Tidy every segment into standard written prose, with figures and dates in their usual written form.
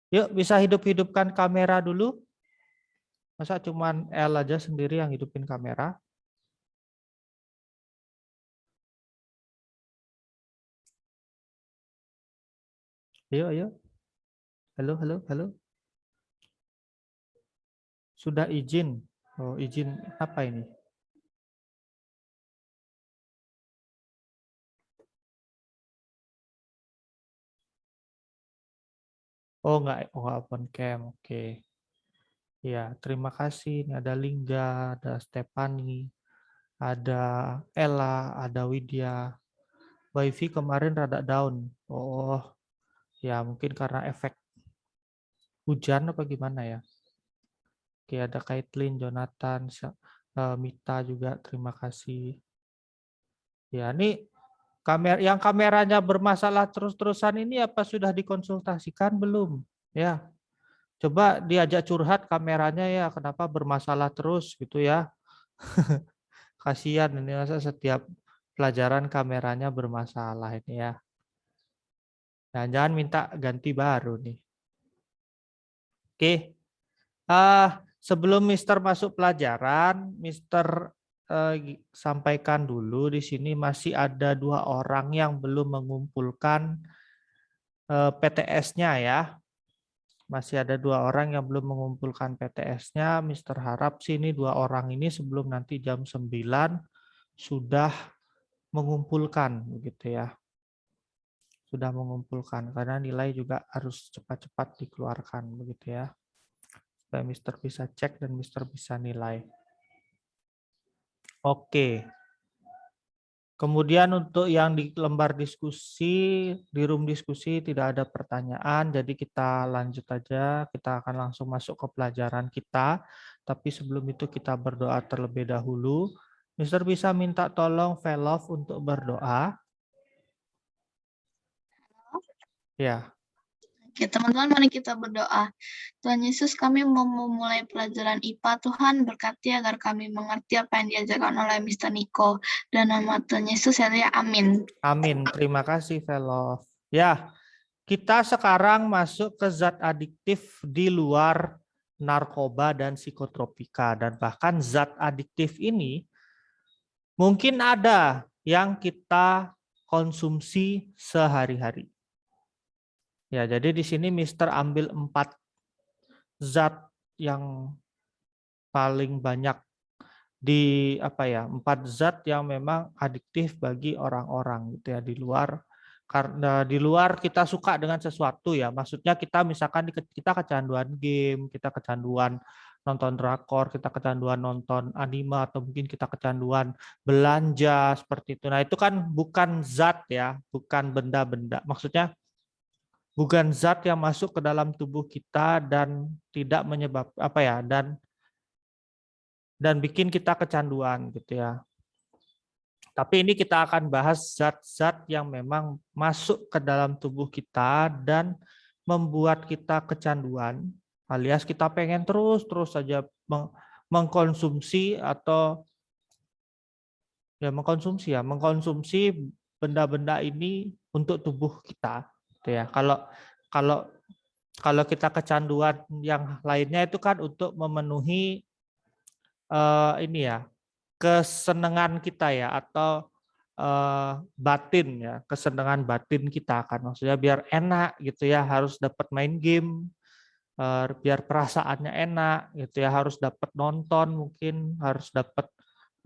Yuk, bisa hidup-hidupkan kamera dulu. Masa cuman L aja sendiri yang hidupin kamera? Ayo, ayo. Halo, halo, halo. Sudah izin. Oh, izin apa ini? Oh, enggak. Oh, open cam. Oke. Ya, terima kasih. Ini ada Lingga, ada Stephanie, ada Ella, ada Widya. WiFi kemarin rada down. Oh, ya mungkin karena efek hujan apa gimana ya. Oke, ada Kaitlin, Jonathan, Mita juga. Terima kasih. Ya, ini yang kameranya bermasalah terus-terusan ini apa sudah dikonsultasikan belum? Ya, coba diajak curhat kameranya ya, kenapa bermasalah terus gitu ya. Kasihan ini masa setiap pelajaran kameranya bermasalah ini ya. Jangan minta ganti baru nih. Oke. Sebelum Mister masuk pelajaran, Mister sampaikan dulu di sini masih ada 2 orang yang belum mengumpulkan PTS-nya ya. Masih ada 2 orang yang belum mengumpulkan PTS-nya. Mister harap sini 2 orang ini sebelum nanti jam 9 sudah mengumpulkan begitu ya. Sudah mengumpulkan karena nilai juga harus cepat-cepat dikeluarkan begitu ya. Supaya Mister bisa cek dan Mister bisa nilai. Oke. Kemudian untuk yang di lembar diskusi, di room diskusi tidak ada pertanyaan, jadi kita lanjut aja, kita akan langsung masuk ke pelajaran kita. Tapi sebelum itu kita berdoa terlebih dahulu. Mister bisa minta tolong Velov untuk berdoa. Ya, Oke, teman-teman, mari kita berdoa. Tuhan Yesus, kami mau memulai pelajaran IPA. Tuhan berkati agar kami mengerti apa yang diajarkan oleh Mr. Niko. Dan nama Tuhan Yesus, ya, amin. amin. Terima kasih Velov. Ya, kita sekarang masuk ke zat adiktif di luar narkoba dan psikotropika. Dan bahkan zat adiktif ini mungkin ada yang kita konsumsi sehari-hari. Ya, jadi di sini Mister ambil 4 zat yang paling banyak di apa ya, 4 zat yang memang adiktif bagi orang-orang gitu ya di luar, karena di luar kita suka dengan sesuatu ya. Maksudnya kita misalkan kita kecanduan game, kita kecanduan nonton drakor, kita kecanduan nonton anime, atau mungkin kita kecanduan belanja seperti itu. Nah, itu kan bukan zat ya, bukan benda-benda. Maksudnya bukan zat yang masuk ke dalam tubuh kita dan tidak menyebab apa ya, dan bikin kita kecanduan gitu ya. Tapi ini kita akan bahas zat-zat yang memang masuk ke dalam tubuh kita dan membuat kita kecanduan, alias kita pengen terus saja mengkonsumsi atau ya mengkonsumsi benda-benda ini untuk tubuh kita gitu ya. Kalau kalau kalau kita kecanduan yang lainnya itu kan untuk memenuhi ini ya, kesenangan kita ya, atau batin ya, kesenangan batin kita kan, maksudnya biar enak gitu ya, harus dapat main game, biar perasaannya enak gitu ya, harus dapat nonton, mungkin harus dapat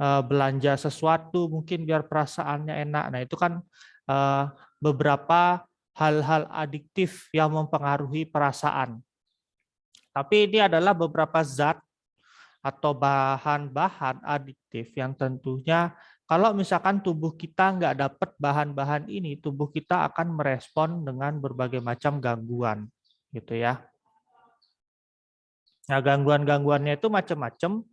belanja sesuatu mungkin biar perasaannya enak. Nah, itu kan eh, beberapa hal-hal adiktif yang mempengaruhi perasaan. Tapi ini adalah beberapa zat atau bahan-bahan adiktif yang tentunya kalau misalkan tubuh kita nggak dapat bahan-bahan ini, tubuh kita akan merespon dengan berbagai macam gangguan, gitu ya. Nah, gangguan-gangguannya itu macam-macam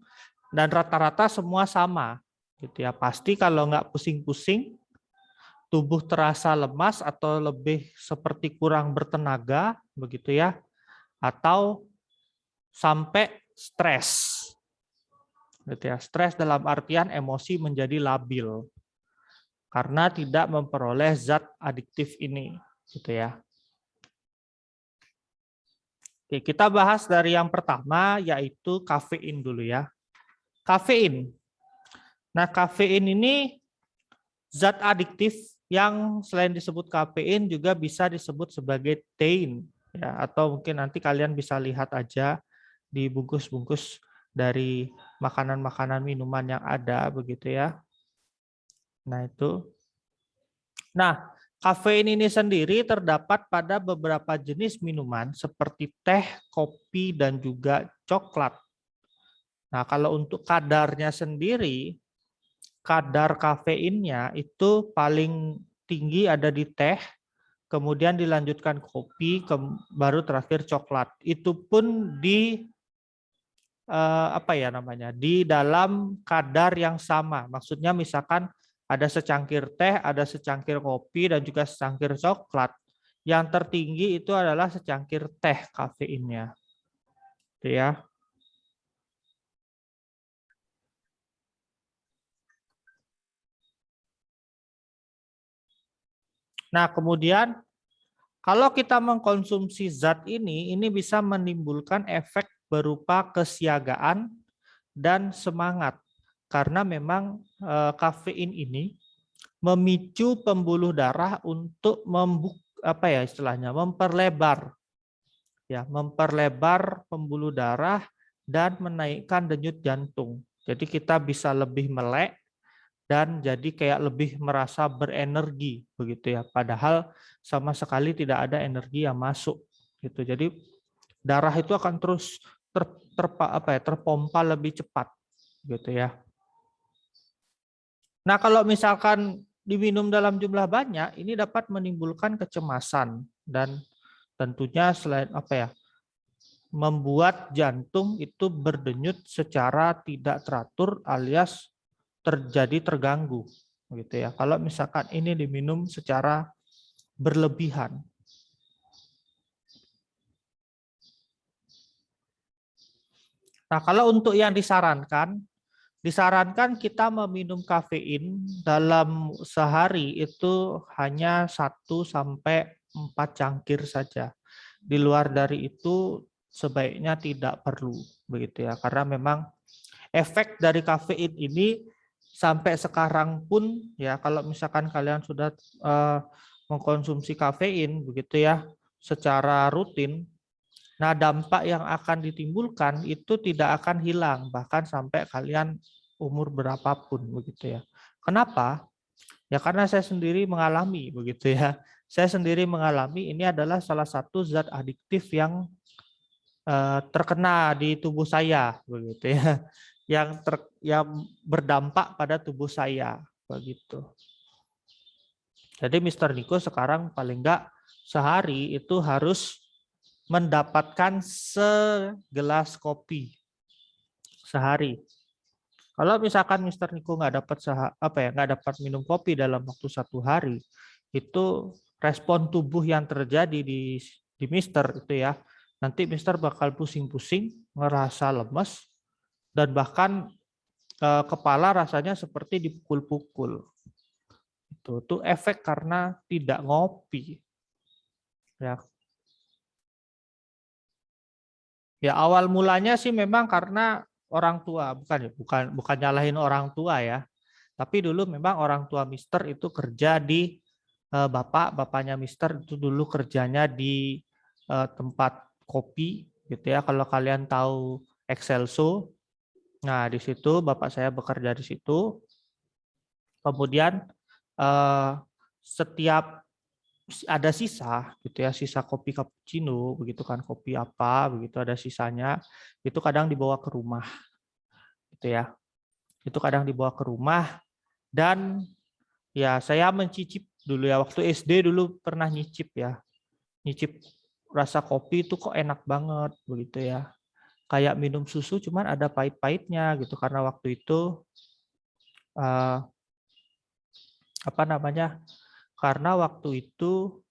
dan rata-rata semua sama, gitu ya. Pasti kalau nggak pusing-pusing, tubuh terasa lemas atau lebih seperti kurang bertenaga, begitu ya, atau sampai stres. Gitu ya. Stres dalam artian emosi menjadi labil karena tidak memperoleh zat adiktif ini, gitu ya. Oke, kita bahas dari yang pertama, yaitu kafein dulu ya. Kafein. Nah, kafein ini zat adiktif yang selain disebut kafein juga bisa disebut sebagai tein. Ya, atau mungkin nanti kalian bisa lihat aja di bungkus-bungkus dari makanan-makanan minuman yang ada, begitu ya. Nah, itu. Nah, kafein ini sendiri terdapat pada beberapa jenis minuman seperti teh, kopi, dan juga coklat. Nah, kalau untuk kadarnya sendiri, kadar kafeinnya itu paling tinggi ada di teh, kemudian dilanjutkan kopi, baru terakhir coklat. Itu pun di apa ya namanya, di dalam kadar yang sama. Maksudnya misalkan ada secangkir teh, ada secangkir kopi, dan juga secangkir coklat. Yang tertinggi itu adalah secangkir teh kafeinnya. Itu ya. Nah, kemudian kalau kita mengkonsumsi zat ini bisa menimbulkan efek berupa kesiagaan dan semangat. Karena memang kafein ini memicu pembuluh darah untuk memperlebar pembuluh darah dan menaikkan denyut jantung. Jadi kita bisa lebih melek dan jadi kayak lebih merasa berenergi begitu ya. Padahal sama sekali tidak ada energi yang masuk gitu. Jadi darah itu akan terus terpompa lebih cepat gitu ya. Nah, kalau misalkan diminum dalam jumlah banyak, ini dapat menimbulkan kecemasan dan tentunya selain membuat jantung itu berdenyut secara tidak teratur alias terganggu gitu ya. Kalau misalkan ini diminum secara berlebihan. Nah, kalau untuk yang disarankan kita meminum kafein dalam sehari itu hanya 1 sampai 4 cangkir saja. Di luar dari itu sebaiknya tidak perlu begitu ya, karena memang efek dari kafein ini sampai sekarang pun ya, kalau misalkan kalian sudah mengkonsumsi kafein begitu ya secara rutin, nah dampak yang akan ditimbulkan itu tidak akan hilang bahkan sampai kalian umur berapapun begitu ya. Kenapa? Ya karena saya sendiri mengalami begitu ya. Saya sendiri mengalami, ini adalah salah satu zat adiktif yang terkena di tubuh saya begitu ya. Yang berdampak pada tubuh saya begitu. Jadi Mr. Niko sekarang paling enggak sehari itu harus mendapatkan segelas kopi sehari. Kalau misalkan Mr. Niko nggak dapat minum kopi dalam waktu 1 hari, itu respon tubuh yang terjadi di Mister itu ya, nanti Mister bakal pusing-pusing, ngerasa lemes, dan bahkan kepala rasanya seperti dipukul-pukul. Itu efek karena tidak ngopi. Ya awal mulanya sih memang karena orang tua, bukan nyalahin orang tua ya. Tapi dulu memang orang tua Mister itu kerja di bapaknya Mister itu dulu kerjanya di tempat kopi gitu ya. Kalau kalian tahu Excelso, nah di situ bapak saya bekerja di situ. Kemudian setiap ada sisa gitu ya, sisa kopi cappuccino begitu kan, kopi apa begitu ada sisanya, itu kadang dibawa ke rumah gitu ya. Itu kadang dibawa ke rumah dan ya saya mencicip dulu ya, waktu SD dulu pernah nyicip ya. Nyicip rasa kopi itu kok enak banget begitu ya. Kayak minum susu cuman ada pahit-pahitnya gitu karena waktu itu karena waktu itu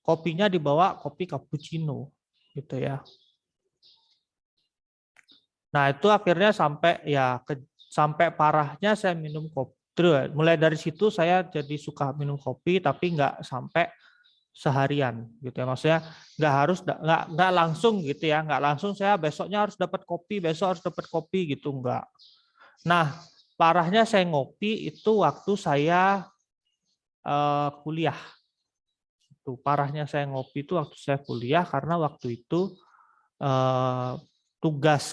kopinya dibawa kopi cappuccino gitu ya. Nah, itu akhirnya sampai parahnya saya minum kopi. Mulai dari situ saya jadi suka minum kopi tapi nggak sampai seharian gitu ya. Maksudnya nggak harus nggak langsung gitu ya, nggak langsung saya besoknya harus dapat kopi, besok harus dapat kopi gitu, enggak. Nah, parahnya saya ngopi itu waktu saya kuliah. Tuh, parahnya saya ngopi itu waktu saya kuliah karena waktu itu tugas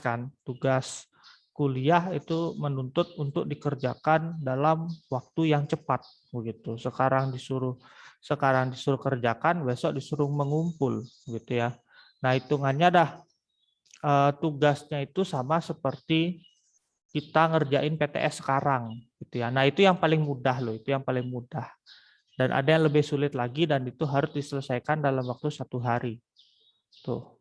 kuliah itu menuntut untuk dikerjakan dalam waktu yang cepat begitu. Sekarang disuruh kerjakan, besok disuruh mengumpul gitu ya. Nah, hitungannya dah tugasnya itu sama seperti kita ngerjain PTS sekarang gitu ya. Nah, itu yang paling mudah loh, itu yang paling mudah. Dan ada yang lebih sulit lagi dan itu harus diselesaikan dalam waktu 1 hari. Tuh.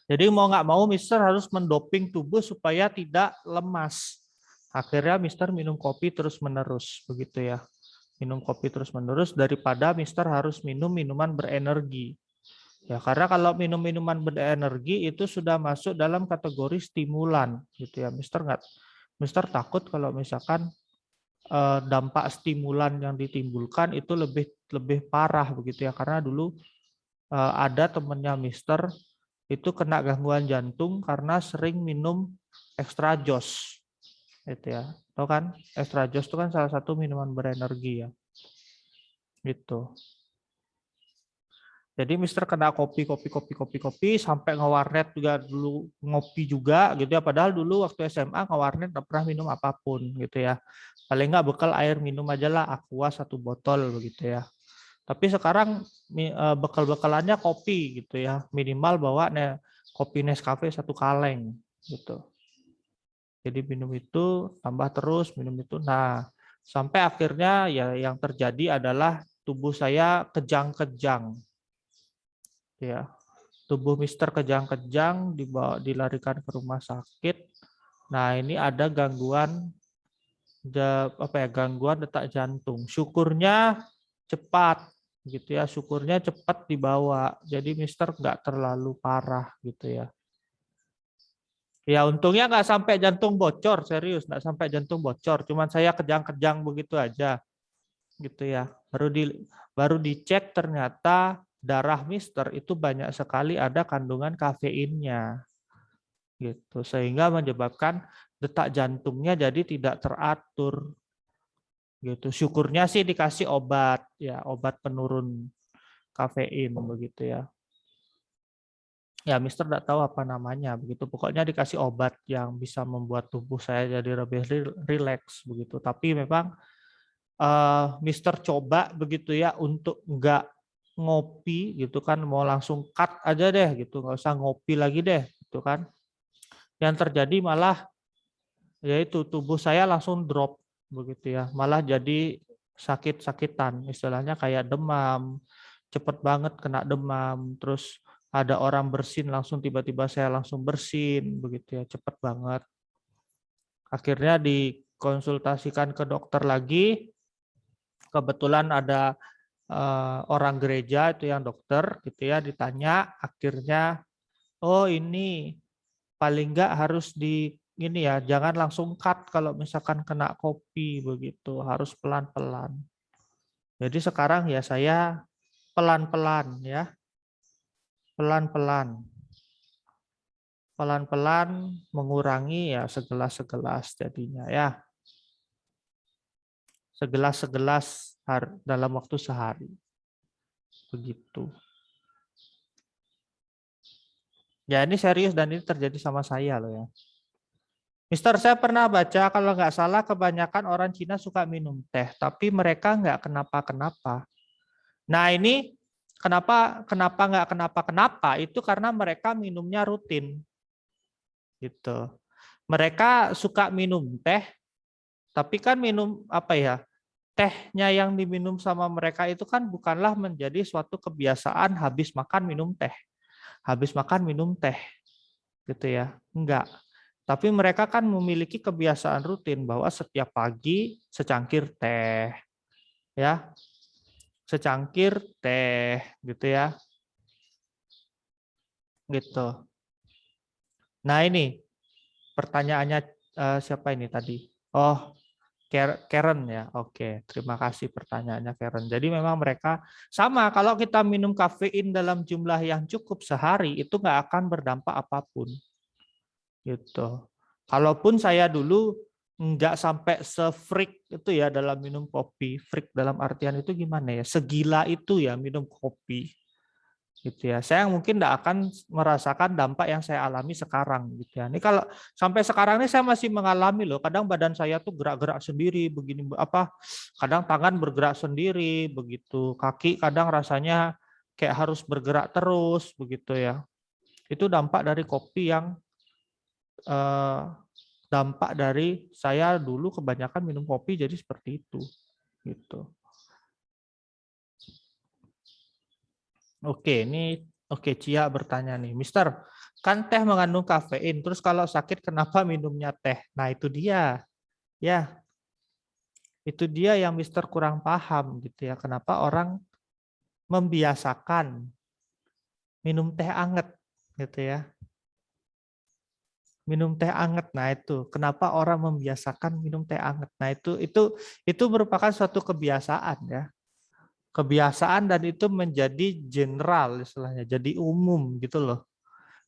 Jadi mau nggak mau Mister harus mendoping tubuh supaya tidak lemas. Akhirnya Mister minum kopi terus-menerus begitu ya. Minum kopi terus-menerus daripada Mister harus minum minuman berenergi. Ya, karena kalau minum minuman berenergi itu sudah masuk dalam kategori stimulan gitu ya. Mister takut kalau misalkan dampak stimulan yang ditimbulkan itu lebih parah begitu ya, karena dulu ada temennya Mister itu kena gangguan jantung karena sering minum extra jos gitu ya. Tahu kan extra jos itu kan salah satu minuman berenergi ya gitu. Jadi Mister kena kopi sampai ngewarnet juga dulu, ngopi juga gitu ya. Padahal dulu waktu SMA ngewarnet nggak pernah minum apapun gitu ya. Paling nggak bekal air minum aja lah, Aqua 1 botol begitu ya. Tapi sekarang bekal-bekalannya kopi gitu ya. Minimal bawa kopi Nescafe 1 kaleng gitu. Jadi minum itu tambah terus minum itu. Nah, sampai akhirnya ya yang terjadi adalah tubuh saya kejang-kejang. Ya, tubuh Mister kejang-kejang, dilarikan ke rumah sakit. Nah, ini ada gangguan gangguan detak jantung. Syukurnya cepat gitu ya, syukurnya cepat dibawa. Jadi Mister nggak terlalu parah gitu ya. Ya untungnya nggak sampai jantung bocor, serius nggak sampai jantung bocor. Cuman saya kejang-kejang begitu aja, gitu ya. Baru dicek ternyata darah Mister itu banyak sekali ada kandungan kafeinnya, gitu. Sehingga menyebabkan detak jantungnya jadi tidak teratur, gitu. Syukurnya sih dikasih obat, ya obat penurun kafein begitu ya. Ya, Mister tidak tahu apa namanya begitu. Pokoknya dikasih obat yang bisa membuat tubuh saya jadi lebih rileks begitu. Tapi memang Mister coba begitu ya untuk nggak ngopi gitu kan, mau langsung cut aja deh gitu, nggak usah ngopi lagi deh gitu kan. Yang terjadi malah yaitu tubuh saya langsung drop begitu ya, malah jadi sakit-sakitan, istilahnya kayak demam, cepet banget kena demam, terus ada orang bersin langsung tiba-tiba saya langsung bersin begitu ya, cepet banget. Akhirnya dikonsultasikan ke dokter lagi, kebetulan ada orang gereja itu yang dokter gitu ya, ditanya, akhirnya oh ini paling enggak harus ini ya, jangan langsung cut kalau misalkan kena kopi begitu, harus pelan-pelan. Jadi sekarang ya saya pelan-pelan ya, pelan-pelan. Pelan-pelan mengurangi ya segelas-segelas jadinya ya. Segelas-segelas dalam waktu sehari. Begitu. Ya ini serius dan ini terjadi sama saya loh ya. Mister, saya pernah baca kalau nggak salah kebanyakan orang Cina suka minum teh, tapi mereka nggak kenapa-kenapa. Nah ini kenapa nggak kenapa-kenapa itu karena mereka minumnya rutin, gitu. Mereka suka minum teh, tapi kan minum apa ya? Tehnya yang diminum sama mereka itu kan bukanlah menjadi suatu kebiasaan habis makan minum teh, habis makan minum teh, gitu ya. Enggak. Tapi mereka kan memiliki kebiasaan rutin bahwa setiap pagi secangkir teh, ya, secangkir teh, gitu ya, gitu. Nah ini pertanyaannya siapa ini tadi? Oh, Karen ya. Oke, terima kasih pertanyaannya Karen. Jadi memang mereka sama, kalau kita minum kafein dalam jumlah yang cukup sehari itu nggak akan berdampak apapun. Gitu. Kalaupun saya dulu nggak sampai se-freak itu ya dalam minum kopi. Freak dalam artian itu gimana ya? Segila itu ya minum kopi. Gitu ya. Saya mungkin tidak akan merasakan dampak yang saya alami sekarang gitu ya. Ini kalau sampai sekarang ini saya masih mengalami loh. Kadang badan saya tuh gerak-gerak sendiri begini apa? Kadang tangan bergerak sendiri begitu. Kaki kadang rasanya kayak harus bergerak terus begitu ya. Itu dampak dari kopi yang dampak dari saya dulu kebanyakan minum kopi jadi seperti itu gitu. Oke, ini Cia bertanya nih, Mister, kan teh mengandung kafein, terus kalau sakit kenapa minumnya teh? Nah itu dia, ya, itu dia yang Mister kurang paham gitu ya. Kenapa orang membiasakan minum teh anget gitu ya? Minum teh anget, nah itu kenapa orang membiasakan minum teh anget? Nah itu merupakan suatu kebiasaan ya. Kebiasaan dan itu menjadi general istilahnya, jadi umum gitu loh.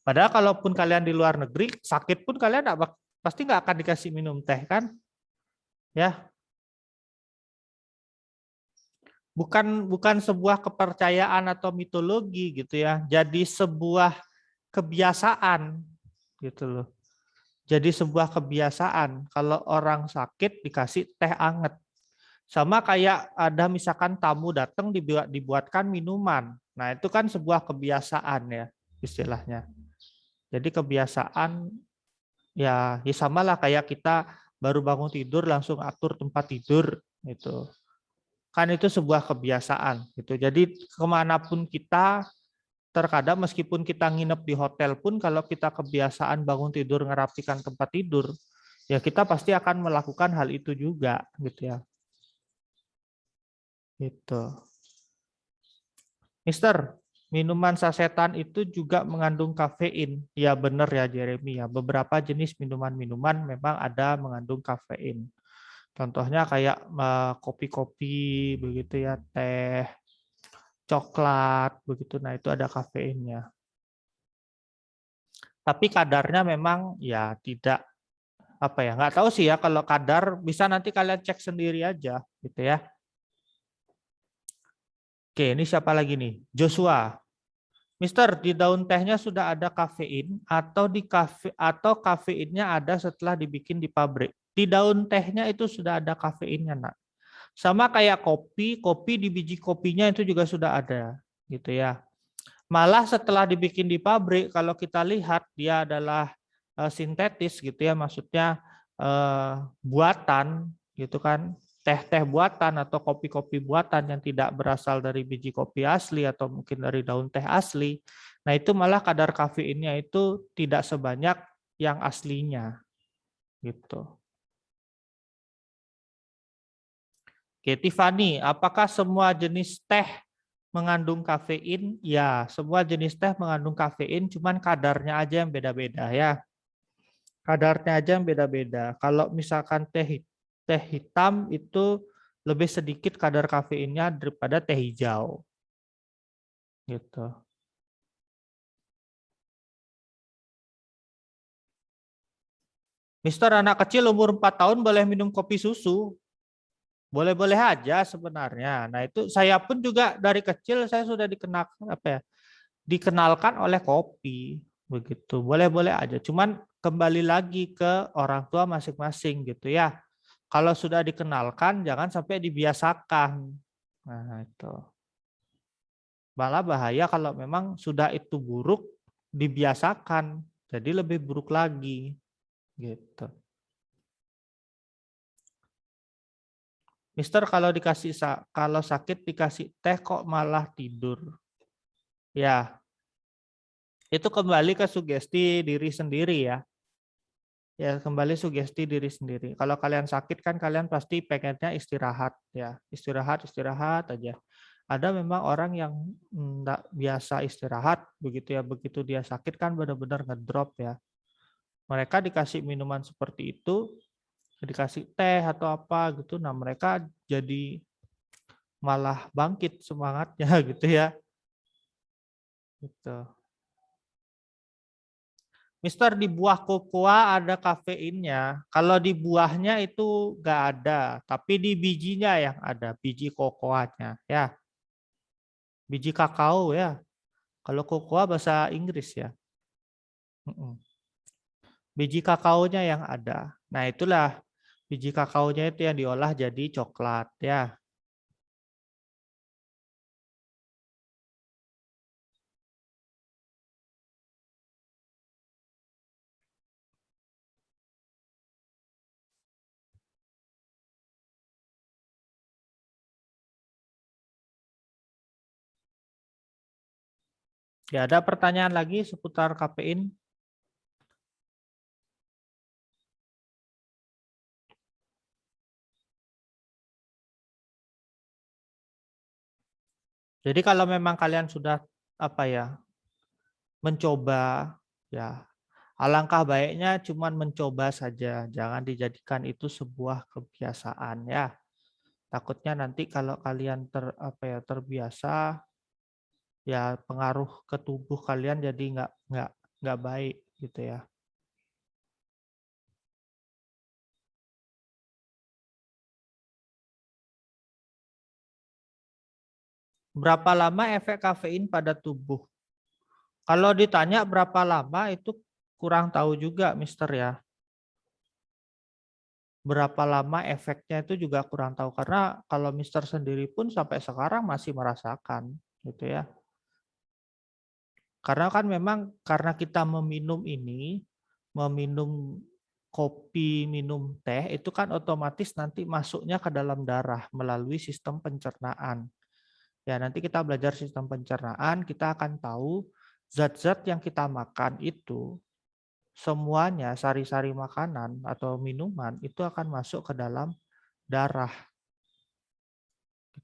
Padahal kalaupun kalian di luar negeri sakit pun kalian pasti nggak akan dikasih minum teh kan, ya bukan sebuah kepercayaan atau mitologi gitu ya, jadi sebuah kebiasaan gitu loh. Jadi sebuah kebiasaan kalau orang sakit dikasih teh anget. Sama kayak ada misalkan tamu datang dibuatkan minuman. Nah, itu kan sebuah kebiasaan ya istilahnya. Jadi kebiasaan ya samalah kayak kita baru bangun tidur langsung atur tempat tidur itu. Kan itu sebuah kebiasaan gitu. Jadi kemanapun kita terkadang meskipun kita nginep di hotel pun kalau kita kebiasaan bangun tidur ngerapikan tempat tidur, ya kita pasti akan melakukan hal itu juga gitu ya. Gitu. Mister, minuman sasetan itu juga mengandung kafein. Ya benar ya Jeremy ya. Beberapa jenis minuman-minuman memang ada mengandung kafein. Contohnya kayak kopi-kopi begitu ya, teh, coklat begitu. Nah, itu ada kafeinnya. Tapi kadarnya memang ya tidak apa ya, nggak tahu sih ya kalau kadar bisa nanti kalian cek sendiri aja gitu ya. Oke, ini siapa lagi nih? Joshua. Mister, di daun tehnya sudah ada kafein atau kafeinnya ada setelah dibikin di pabrik. Di daun tehnya itu sudah ada kafeinnya, Nak. Sama kayak kopi, kopi di biji kopinya itu juga sudah ada, gitu ya. Malah setelah dibikin di pabrik, kalau kita lihat dia adalah sintetis, gitu ya, maksudnya buatan, gitu kan. Teh-teh buatan atau kopi-kopi buatan yang tidak berasal dari biji kopi asli atau mungkin dari daun teh asli. Nah, itu malah kadar kafeinnya itu tidak sebanyak yang aslinya. Gitu. Oke, Tiffany, apakah semua jenis teh mengandung kafein? Ya, semua jenis teh mengandung kafein, cuman kadarnya aja yang beda-beda ya. Kadarnya aja yang beda-beda. Kalau misalkan teh hitam itu lebih sedikit kadar kafeinnya daripada teh hijau. Gitu. Mister, anak kecil umur 4 tahun boleh minum kopi susu? Boleh-boleh aja sebenarnya. Nah, itu saya pun juga dari kecil saya sudah dikenalkan oleh kopi begitu. Boleh-boleh aja. Cuman kembali lagi ke orang tua masing-masing gitu ya. Kalau sudah dikenalkan jangan sampai dibiasakan. Nah, itu. Malah bahaya kalau memang sudah itu buruk dibiasakan. Jadi lebih buruk lagi gitu. Mister, kalau sakit dikasih teh kok malah tidur. Ya, itu kembali ke sugesti diri sendiri ya. Ya, kembali sugesti diri sendiri. Kalau kalian sakit kan kalian pasti pengennya istirahat ya. Istirahat aja. Ada memang orang yang enggak biasa istirahat begitu ya. Begitu dia sakit kan benar-benar ngedrop ya. Mereka dikasih minuman seperti itu dikasih teh atau apa gitu, nah mereka jadi malah bangkit semangatnya gitu ya. Gitu. Mister, di buah kokoa ada kafeinnya. Kalau di buahnya itu nggak ada, tapi di bijinya yang ada, biji kokoanya ya. Biji kakao ya. Kalau kokoa bahasa Inggris ya. Mm-mm. Biji kakaonya yang ada. Nah, itulah biji kakaonya itu yang diolah jadi coklat ya. Ya, ada pertanyaan lagi seputar kafein? Jadi kalau memang kalian sudah apa ya, mencoba ya, alangkah baiknya cuman mencoba saja, jangan dijadikan itu sebuah kebiasaan ya. Takutnya nanti kalau kalian terbiasa ya pengaruh ke tubuh kalian jadi nggak baik gitu ya. Berapa lama efek kafein pada tubuh? Kalau ditanya berapa lama itu kurang tahu juga, Mister ya. Berapa lama efeknya itu juga kurang tahu karena kalau Mister sendiri pun sampai sekarang masih merasakan gitu ya. Karena kan memang karena kita meminum ini, meminum kopi, minum teh itu kan otomatis nanti masuknya ke dalam darah melalui sistem pencernaan. Ya, nanti kita belajar sistem pencernaan, kita akan tahu zat-zat yang kita makan itu semuanya sari-sari makanan atau minuman itu akan masuk ke dalam darah.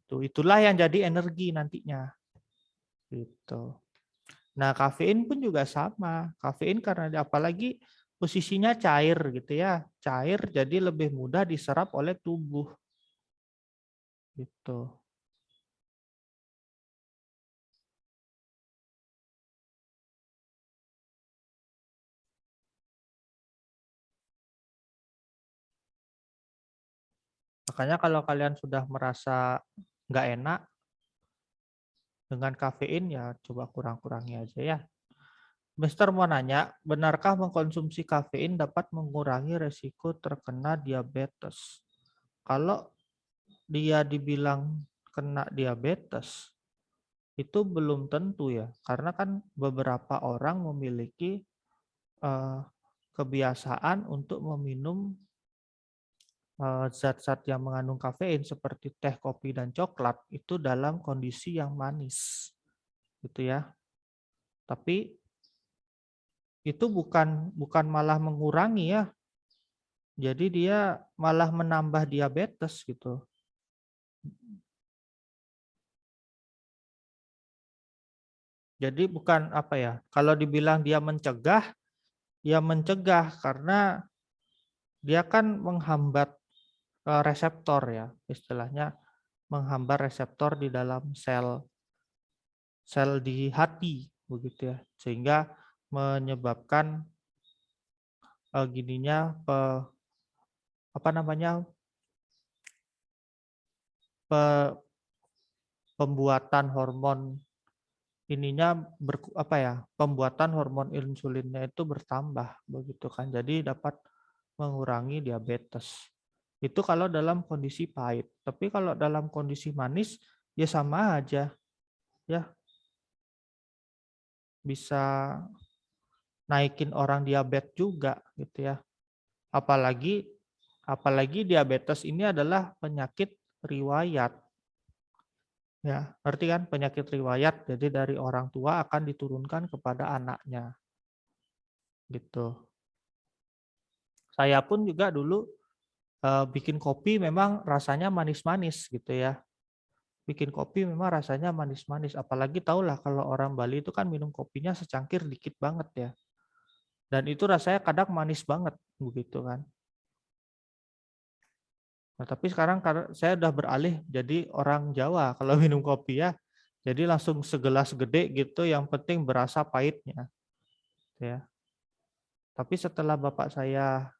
Itulah yang jadi energi nantinya. Gitu. Nah, kafein pun juga sama. Kafein karena apalagi posisinya cair gitu ya. Cair jadi lebih mudah diserap oleh tubuh. Gitu. Makanya kalau kalian sudah merasa nggak enak dengan kafein ya coba kurang-kurangi aja ya. Mister mau nanya, benarkah mengkonsumsi kafein dapat mengurangi resiko terkena diabetes? Kalau dia dibilang kena diabetes, itu belum tentu ya, karena kan beberapa orang memiliki eh, kebiasaan untuk meminum zat-zat yang mengandung kafein seperti teh, kopi, dan coklat itu dalam kondisi yang manis, gitu ya. Tapi itu bukan malah mengurangi ya, jadi dia malah menambah diabetes gitu. Jadi bukan apa ya, kalau dibilang dia mencegah, ya mencegah karena dia kan menghambat reseptor ya, istilahnya menghambat reseptor di dalam sel sel di hati begitu ya, sehingga menyebabkan gininya apa namanya pembuatan hormon ininya apa ya, pembuatan hormon insulinnya itu bertambah begitu kan, jadi dapat mengurangi diabetes. Itu kalau dalam kondisi pahit. Tapi kalau dalam kondisi manis ya sama aja ya, bisa naikin orang diabetes juga gitu ya. Apalagi apalagi diabetes ini adalah penyakit riwayat. Ya, berarti kan penyakit riwayat, jadi dari orang tua akan diturunkan kepada anaknya. Gitu. Saya pun juga dulu bikin kopi memang rasanya manis-manis gitu ya. Bikin kopi memang rasanya manis-manis. Apalagi tahulah kalau orang Bali itu kan minum kopinya secangkir dikit banget ya. Dan itu rasanya kadang manis banget begitu kan. Nah, tapi sekarang karena saya udah beralih jadi orang Jawa kalau minum kopi ya. Jadi langsung segelas gede gitu, yang penting berasa pahitnya. Ya. Tapi setelah bapak saya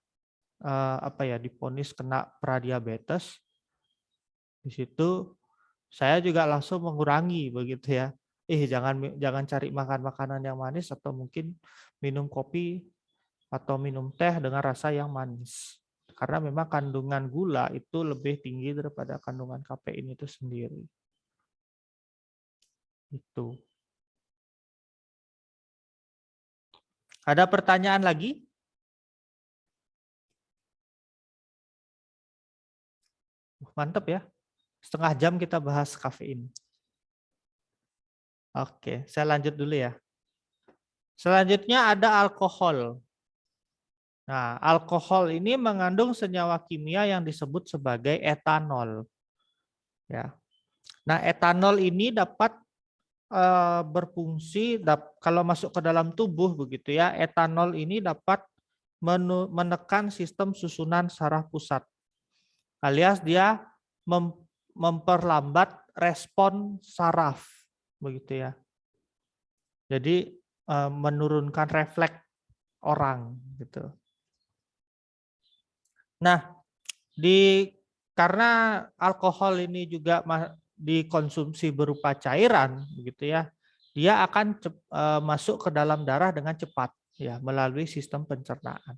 divonis kena pradiabetes, di situ saya juga langsung mengurangi begitu ya. Jangan cari makan makanan yang manis atau mungkin minum kopi atau minum teh dengan rasa yang manis. Karena memang kandungan gula itu lebih tinggi daripada kandungan kafein itu sendiri. Itu. Ada pertanyaan lagi? Mantap ya. Setengah jam kita bahas kafein. Oke, saya lanjut dulu ya. Selanjutnya ada alkohol. Nah, alkohol ini mengandung senyawa kimia yang disebut sebagai etanol. Ya. Nah, etanol ini dapat berfungsi kalau masuk ke dalam tubuh begitu ya. Etanol ini dapat menekan sistem susunan saraf pusat, alias dia memperlambat respon saraf begitu ya. Jadi menurunkan refleks orang gitu. Nah, karena alkohol ini juga dikonsumsi berupa cairan begitu ya, dia akan masuk ke dalam darah dengan cepat ya melalui sistem pencernaan.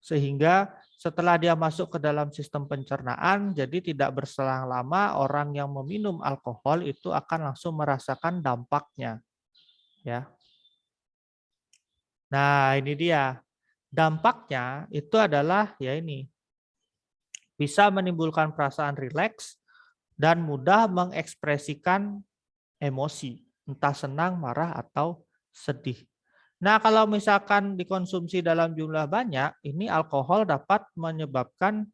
Sehingga setelah dia masuk ke dalam sistem pencernaan, jadi tidak berselang lama orang yang meminum alkohol itu akan langsung merasakan dampaknya ya. Nah, ini dia. Dampaknya itu adalah ya ini. Bisa menimbulkan perasaan rileks dan mudah mengekspresikan emosi, entah senang, marah, atau sedih. Nah, kalau misalkan dikonsumsi dalam jumlah banyak, ini alkohol dapat menyebabkan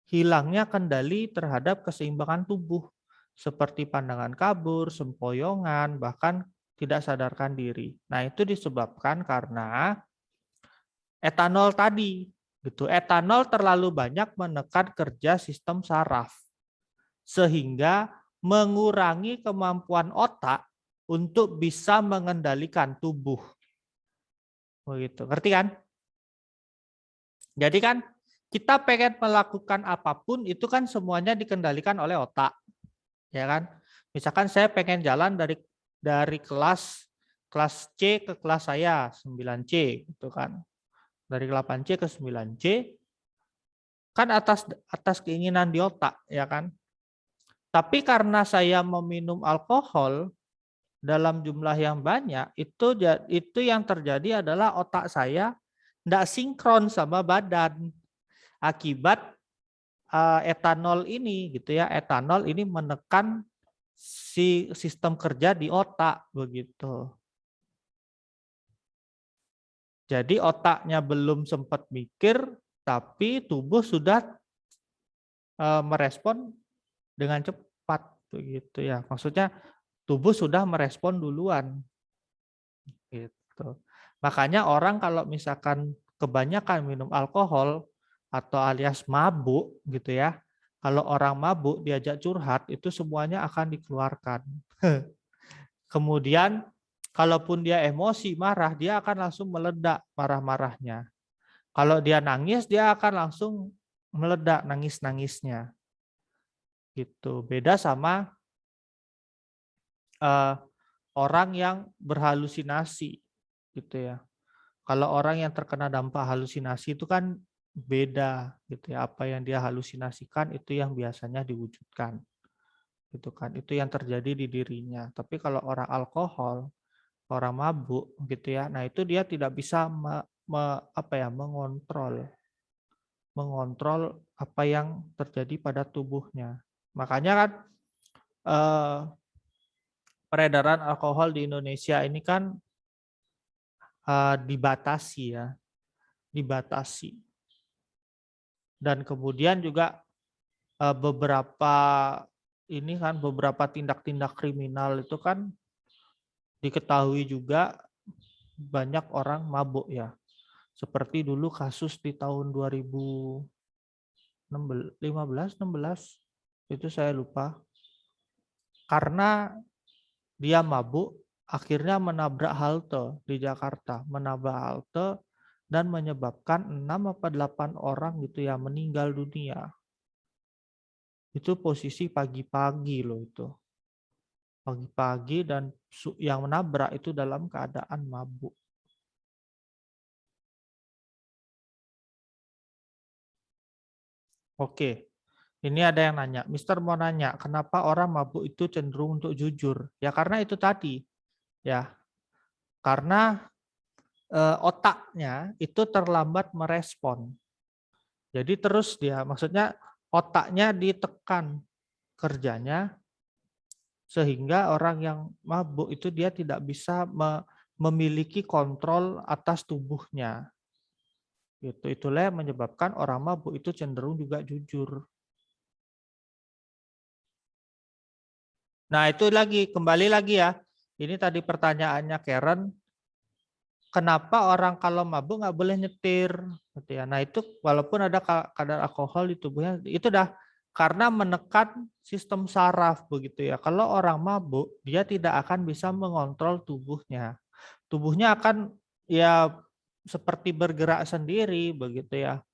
hilangnya kendali terhadap keseimbangan tubuh, seperti pandangan kabur, sempoyongan, bahkan tidak sadarkan diri. Nah, itu disebabkan karena etanol tadi. Gitu. Etanol terlalu banyak menekan kerja sistem saraf, sehingga mengurangi kemampuan otak untuk bisa mengendalikan tubuh. Begitu. Ngerti kan? Jadi kan kita pengen melakukan apapun itu kan semuanya dikendalikan oleh otak. Ya kan? Misalkan saya pengen jalan dari kelas C ke kelas saya 9C gitu kan. Dari 8C ke 9C kan atas keinginan di otak ya kan. Tapi karena saya meminum alkohol dalam jumlah yang banyak, itu yang terjadi adalah otak saya tidak sinkron sama badan. Akibat etanol ini gitu ya, etanol ini menekan si sistem kerja di otak begitu. Jadi otaknya belum sempat mikir, tapi tubuh sudah merespon dengan cepat begitu ya. Maksudnya tubuh sudah merespon duluan gitu. Makanya orang kalau misalkan kebanyakan minum alkohol atau alias mabuk gitu ya. Kalau orang mabuk diajak curhat itu semuanya akan dikeluarkan. Kemudian kalaupun dia emosi, marah, dia akan langsung meledak marah-marahnya. Kalau dia nangis, dia akan langsung meledak nangis-nangisnya. Gitu. Beda sama orang yang berhalusinasi gitu ya. Kalau orang yang terkena dampak halusinasi itu kan beda gitu ya. Apa yang dia halusinasikan itu yang biasanya diwujudkan. Gitu kan. Itu yang terjadi di dirinya. Tapi kalau orang alkohol, orang mabuk gitu ya. Nah, itu dia tidak bisa mengontrol apa yang terjadi pada tubuhnya. Makanya kan peredaran alkohol di Indonesia ini kan dibatasi ya, dibatasi. Dan kemudian juga beberapa tindak-tindak kriminal itu kan diketahui juga banyak orang mabuk ya. Seperti dulu kasus di tahun 2000 15, 16, itu saya lupa. Karena dia mabuk, akhirnya menabrak halte di Jakarta, menabrak halte dan menyebabkan 6 atau 8 orang gitu ya meninggal dunia. Itu posisi pagi-pagi loh itu. Pagi-pagi dan yang menabrak itu dalam keadaan mabuk. Oke, ini ada yang nanya. Mister mau nanya, kenapa orang mabuk itu cenderung untuk jujur? Ya karena itu tadi, ya. Karena otaknya itu terlambat merespon. Jadi terus dia, maksudnya otaknya ditekan kerjanya, sehingga orang yang mabuk itu dia tidak bisa memiliki kontrol atas tubuhnya. Itulah yang menyebabkan orang mabuk itu cenderung juga jujur. Nah itu lagi, kembali lagi ya. Ini tadi pertanyaannya Karen, kenapa orang kalau mabuk nggak boleh nyetir? Gitu ya. Nah itu walaupun ada kadar alkohol di tubuhnya, itu dah karena menekan sistem saraf begitu ya. Kalau orang mabuk, dia tidak akan bisa mengontrol tubuhnya. Tubuhnya akan ya seperti bergerak sendiri begitu ya.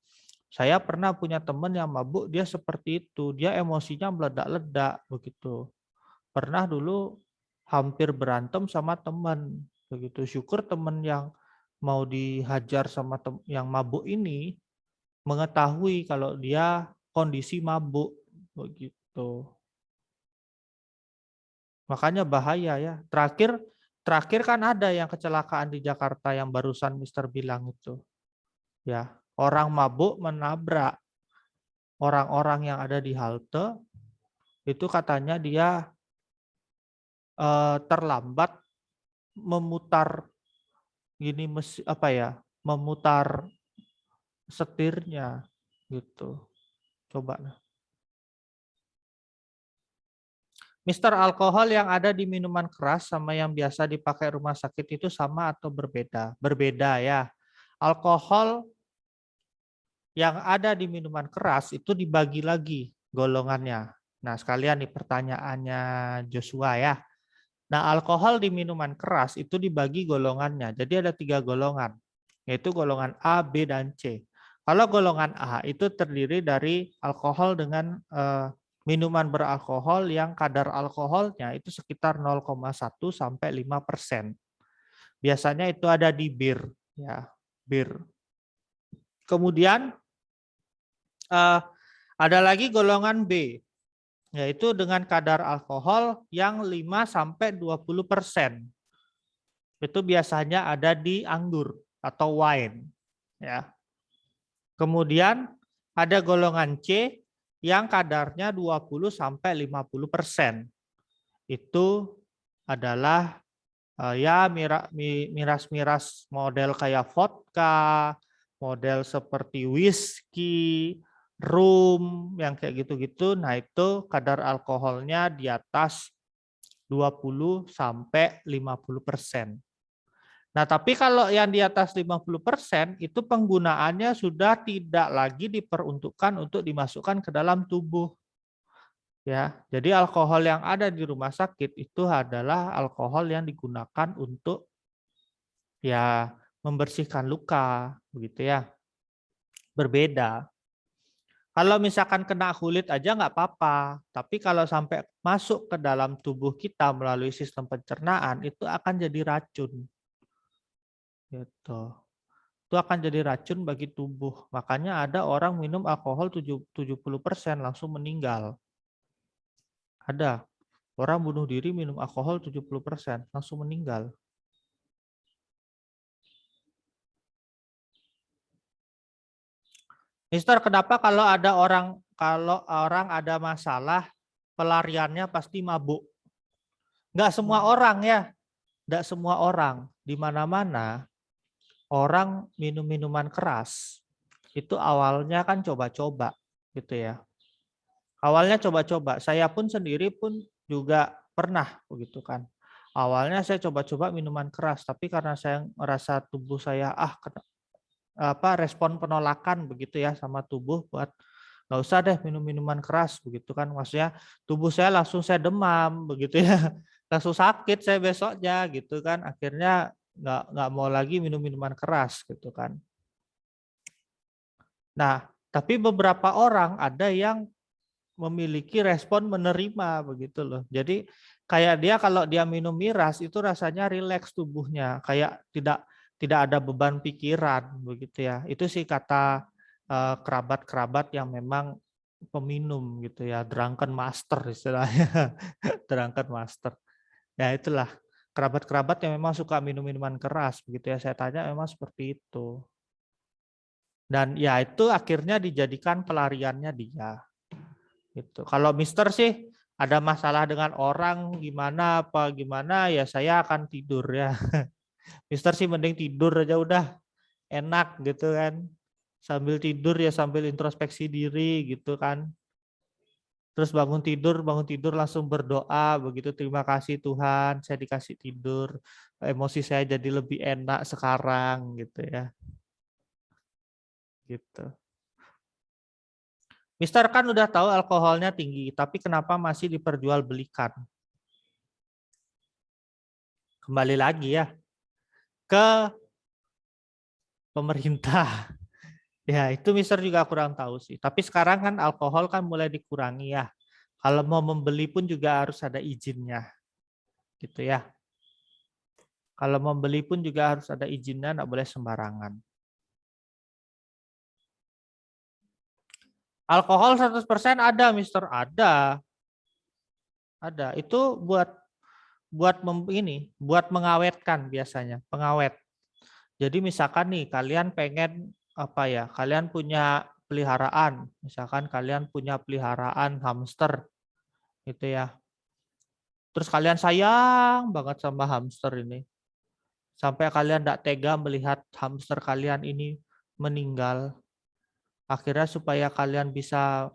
Saya pernah punya teman yang mabuk, dia seperti itu, dia emosinya meledak-ledak begitu. Pernah dulu hampir berantem sama teman begitu. Syukur teman yang mau dihajar sama yang mabuk ini mengetahui kalau dia kondisi mabuk begitu. Makanya bahaya ya. Terakhir kan ada yang kecelakaan di Jakarta yang barusan Mister bilang itu. Ya, orang mabuk menabrak orang-orang yang ada di halte, itu katanya dia terlambat memutar gini apa ya, memutar setirnya gitu. Coba. Mister, alkohol yang ada di minuman keras sama yang biasa dipakai rumah sakit itu sama atau berbeda? Berbeda ya. Alkohol yang ada di minuman keras itu dibagi lagi golongannya. Nah, sekalian nih pertanyaannya Joshua ya. Nah, alkohol di minuman keras itu dibagi golongannya. Jadi ada 3 golongan, yaitu golongan A, B, dan C. Kalau golongan A itu terdiri dari alkohol dengan minuman beralkohol yang kadar alkoholnya itu sekitar 0,1 sampai 5%. Biasanya itu ada di bir, ya, bir. Kemudian ada lagi golongan B, yaitu dengan kadar alkohol yang 5 sampai 20%. Itu biasanya ada di anggur atau wine, ya. Kemudian ada golongan C yang kadarnya 20 sampai 50%. Itu adalah ya miras-miras model kayak vodka, model seperti whisky, rum yang kayak gitu-gitu. Nah, itu kadar alkoholnya di atas 20 sampai 50%. Nah, tapi kalau yang di atas 50% itu penggunaannya sudah tidak lagi diperuntukkan untuk dimasukkan ke dalam tubuh. Ya, jadi alkohol yang ada di rumah sakit itu adalah alkohol yang digunakan untuk ya membersihkan luka, begitu ya. Berbeda. Kalau misalkan kena kulit aja nggak apa-apa, tapi kalau sampai masuk ke dalam tubuh kita melalui sistem pencernaan itu akan jadi racun. Gitu. Itu akan jadi racun bagi tubuh. Makanya ada orang minum alkohol 70% langsung meninggal. Ada. Orang bunuh diri minum alkohol 70% langsung meninggal. Mister, kenapa kalau orang ada masalah pelariannya pasti mabuk? Enggak semua orang ya. Enggak semua orang. Di mana-mana orang minum minuman keras itu awalnya kan coba-coba gitu ya. Awalnya coba-coba, saya pun sendiri pun juga pernah begitu kan. Awalnya saya coba-coba minuman keras, tapi karena saya merasa tubuh saya respon penolakan begitu ya sama tubuh buat nggak usah deh minum minuman keras begitu kan, maksudnya tubuh saya langsung saya demam begitu ya, langsung sakit saya besoknya gitu kan, akhirnya nggak mau lagi minum minuman keras gitu kan. Nah, tapi beberapa orang ada yang memiliki respon menerima begitu loh. Jadi kayak dia kalau dia minum miras itu rasanya rileks tubuhnya, kayak tidak ada beban pikiran begitu ya. Itu sih kata kerabat-kerabat yang memang peminum gitu ya, drunken master istilahnya. Drunken master. Ya itulah kerabat-kerabat yang memang suka minum minuman keras begitu ya. Saya tanya memang seperti itu. Dan ya itu akhirnya dijadikan pelariannya dia. Gitu. Kalau Mister sih ada masalah dengan orang gimana apa gimana ya saya akan tidur ya. Mister sih mending tidur aja udah enak gitu kan. Sambil tidur ya sambil introspeksi diri gitu kan. Terus bangun tidur langsung berdoa begitu, terima kasih Tuhan saya dikasih tidur. Emosi saya jadi lebih enak sekarang gitu ya. Gitu. Mister kan udah tahu alkoholnya tinggi, tapi kenapa masih diperjualbelikan? Kembali lagi ya ke pemerintah. Ya, itu Mister juga kurang tahu sih. Tapi sekarang kan alkohol kan mulai dikurangi ya. Kalau mau membeli pun juga harus ada izinnya. Gitu ya. Kalau membeli pun juga harus ada izinnya, nggak boleh sembarangan. Alkohol 100% ada, Mister, ada. Ada. Itu buat mengawetkan biasanya, pengawet. Jadi misalkan nih kalian pengen apa ya? Kalian punya peliharaan, misalkan kalian punya peliharaan hamster gitu ya. Terus kalian sayang banget sama hamster ini. Sampai kalian tidak tega melihat hamster kalian ini meninggal. Akhirnya supaya kalian bisa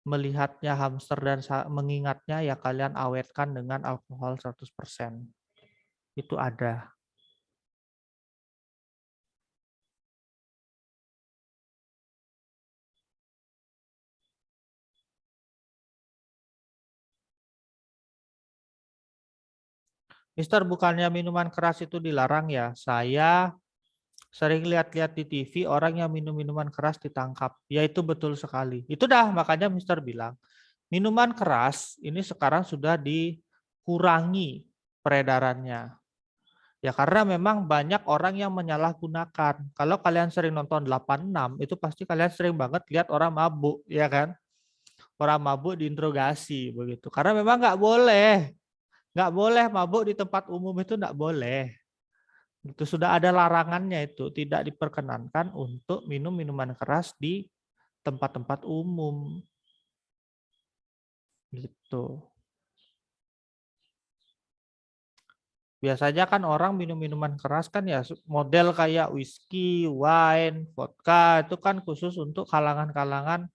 melihatnya hamster dan mengingatnya ya kalian awetkan dengan alkohol 100%. Itu ada. Mister, bukannya minuman keras itu dilarang ya? Saya sering lihat-lihat di TV orang yang minum minuman keras ditangkap. Ya itu betul sekali. Itu dah makanya Mister bilang, minuman keras ini sekarang sudah dikurangi peredarannya. Ya karena memang banyak orang yang menyalahgunakan. Kalau kalian sering nonton 86, itu pasti kalian sering banget lihat orang mabuk, ya kan? Orang mabuk diinterogasi begitu. Karena memang nggak boleh mabuk di tempat umum itu nggak boleh. Itu sudah ada larangannya itu, tidak diperkenankan untuk minum minuman keras di tempat-tempat umum. Gitu. Biasanya kan orang minum minuman keras kan ya model kayak whisky, wine, vodka itu kan khusus untuk kalangan-kalangan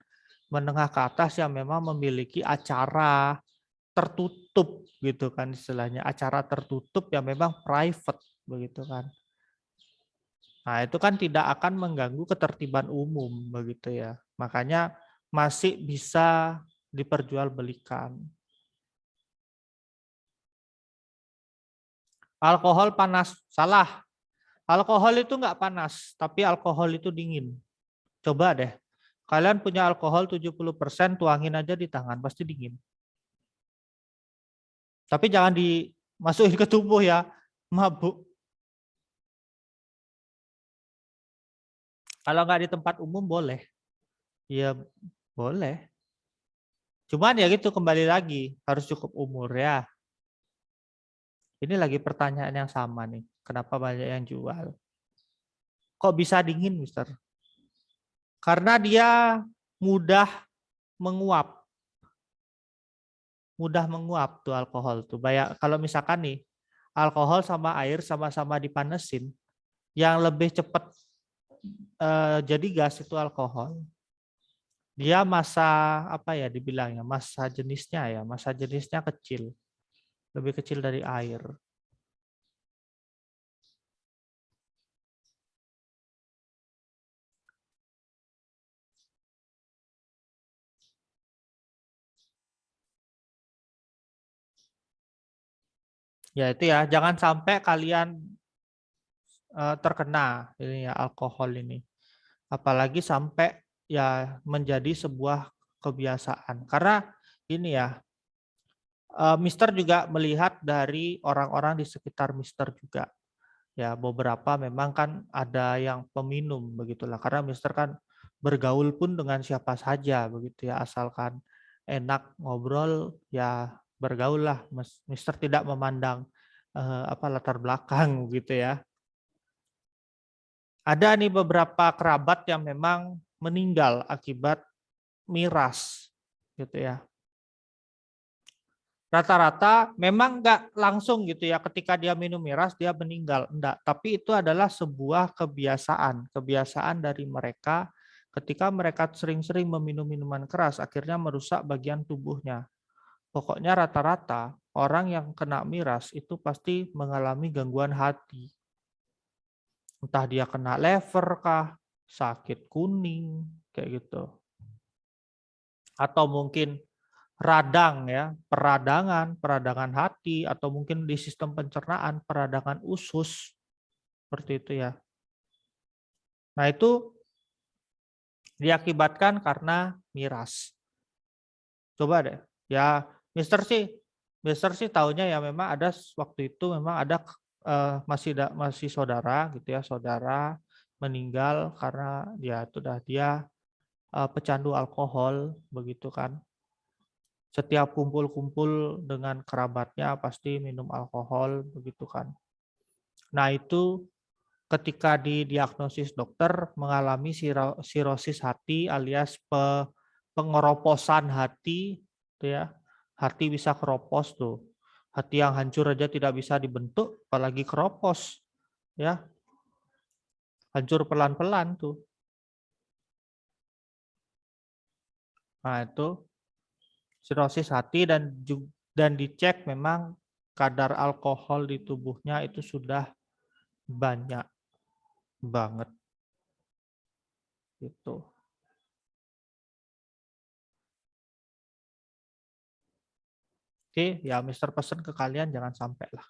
menengah ke atas yang memang memiliki acara tertutup gitu kan istilahnya, acara tertutup yang memang private begitu kan. Nah, itu kan tidak akan mengganggu ketertiban umum begitu ya. Makanya masih bisa diperjualbelikan. Alkohol panas, salah. Alkohol itu nggak panas, tapi alkohol itu dingin. Coba deh, kalian punya alkohol 70%, tuangin aja di tangan, pasti dingin. Tapi jangan dimasukin ke tubuh ya, mabuk. Kalau nggak di tempat umum boleh. Ya boleh. Cuman ya gitu kembali lagi, harus cukup umur ya. Ini lagi pertanyaan yang sama nih, kenapa banyak yang jual? Kok bisa dingin, Mister? Karena dia mudah menguap. Mudah menguap tuh alkohol tuh. Kalau misalkan nih, alkohol sama air sama-sama dipanesin, yang lebih cepat jadi gas itu alkohol. Dia massa apa ya dibilangnya, massa jenisnya kecil, lebih kecil dari air. Ya itu ya, jangan sampai kalian terkena ini ya alkohol ini. Apalagi sampai ya menjadi sebuah kebiasaan. Karena ini ya, Mister juga melihat dari orang-orang di sekitar Mister juga. Ya, beberapa memang kan ada yang peminum begitulah. Karena Mister kan bergaul pun dengan siapa saja begitu ya, asalkan enak ngobrol ya bergaul lah. Mister tidak memandang apa latar belakang gitu ya. Ada nih beberapa kerabat yang memang meninggal akibat miras gitu ya. Rata-rata memang nggak langsung gitu ya ketika dia minum miras dia meninggal, enggak. Tapi itu adalah sebuah kebiasaan dari mereka ketika mereka sering-sering meminum minuman keras akhirnya merusak bagian tubuhnya. Pokoknya rata-rata orang yang kena miras itu pasti mengalami gangguan hati. Entah dia kena lever kah, sakit kuning, kayak gitu. Atau mungkin radang ya, peradangan hati, atau mungkin di sistem pencernaan, peradangan usus, seperti itu ya. Nah itu diakibatkan karena miras. Coba deh, ya Mister sih taunya ya memang ada waktu itu memang ada masih saudara gitu ya, saudara meninggal karena ya itu dah dia pecandu alkohol begitu kan. Setiap kumpul-kumpul dengan kerabatnya pasti minum alkohol begitu kan. Nah, itu ketika didiagnosis dokter mengalami sirosis hati alias pengeroposan hati gitu ya. Hati bisa keropos tuh. Hati yang hancur aja tidak bisa dibentuk apalagi keropos ya. Hancur pelan-pelan tuh. Nah, itu sirosis hati dan dicek memang kadar alkohol di tubuhnya itu sudah banyak banget gitu. Oke, ya Mister pesen ke kalian jangan sampai lah.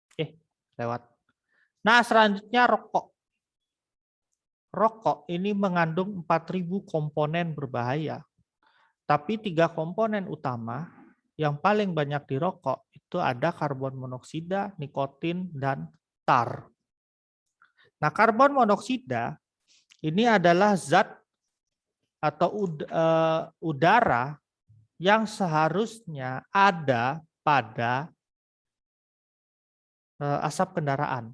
Oke, lewat. Nah, selanjutnya rokok. Rokok ini mengandung 4.000 komponen berbahaya. Tapi 3 komponen utama yang paling banyak di rokok itu ada karbon monoksida, nikotin, dan tar. Nah, karbon monoksida ini adalah zat atau udara yang seharusnya ada pada asap kendaraan.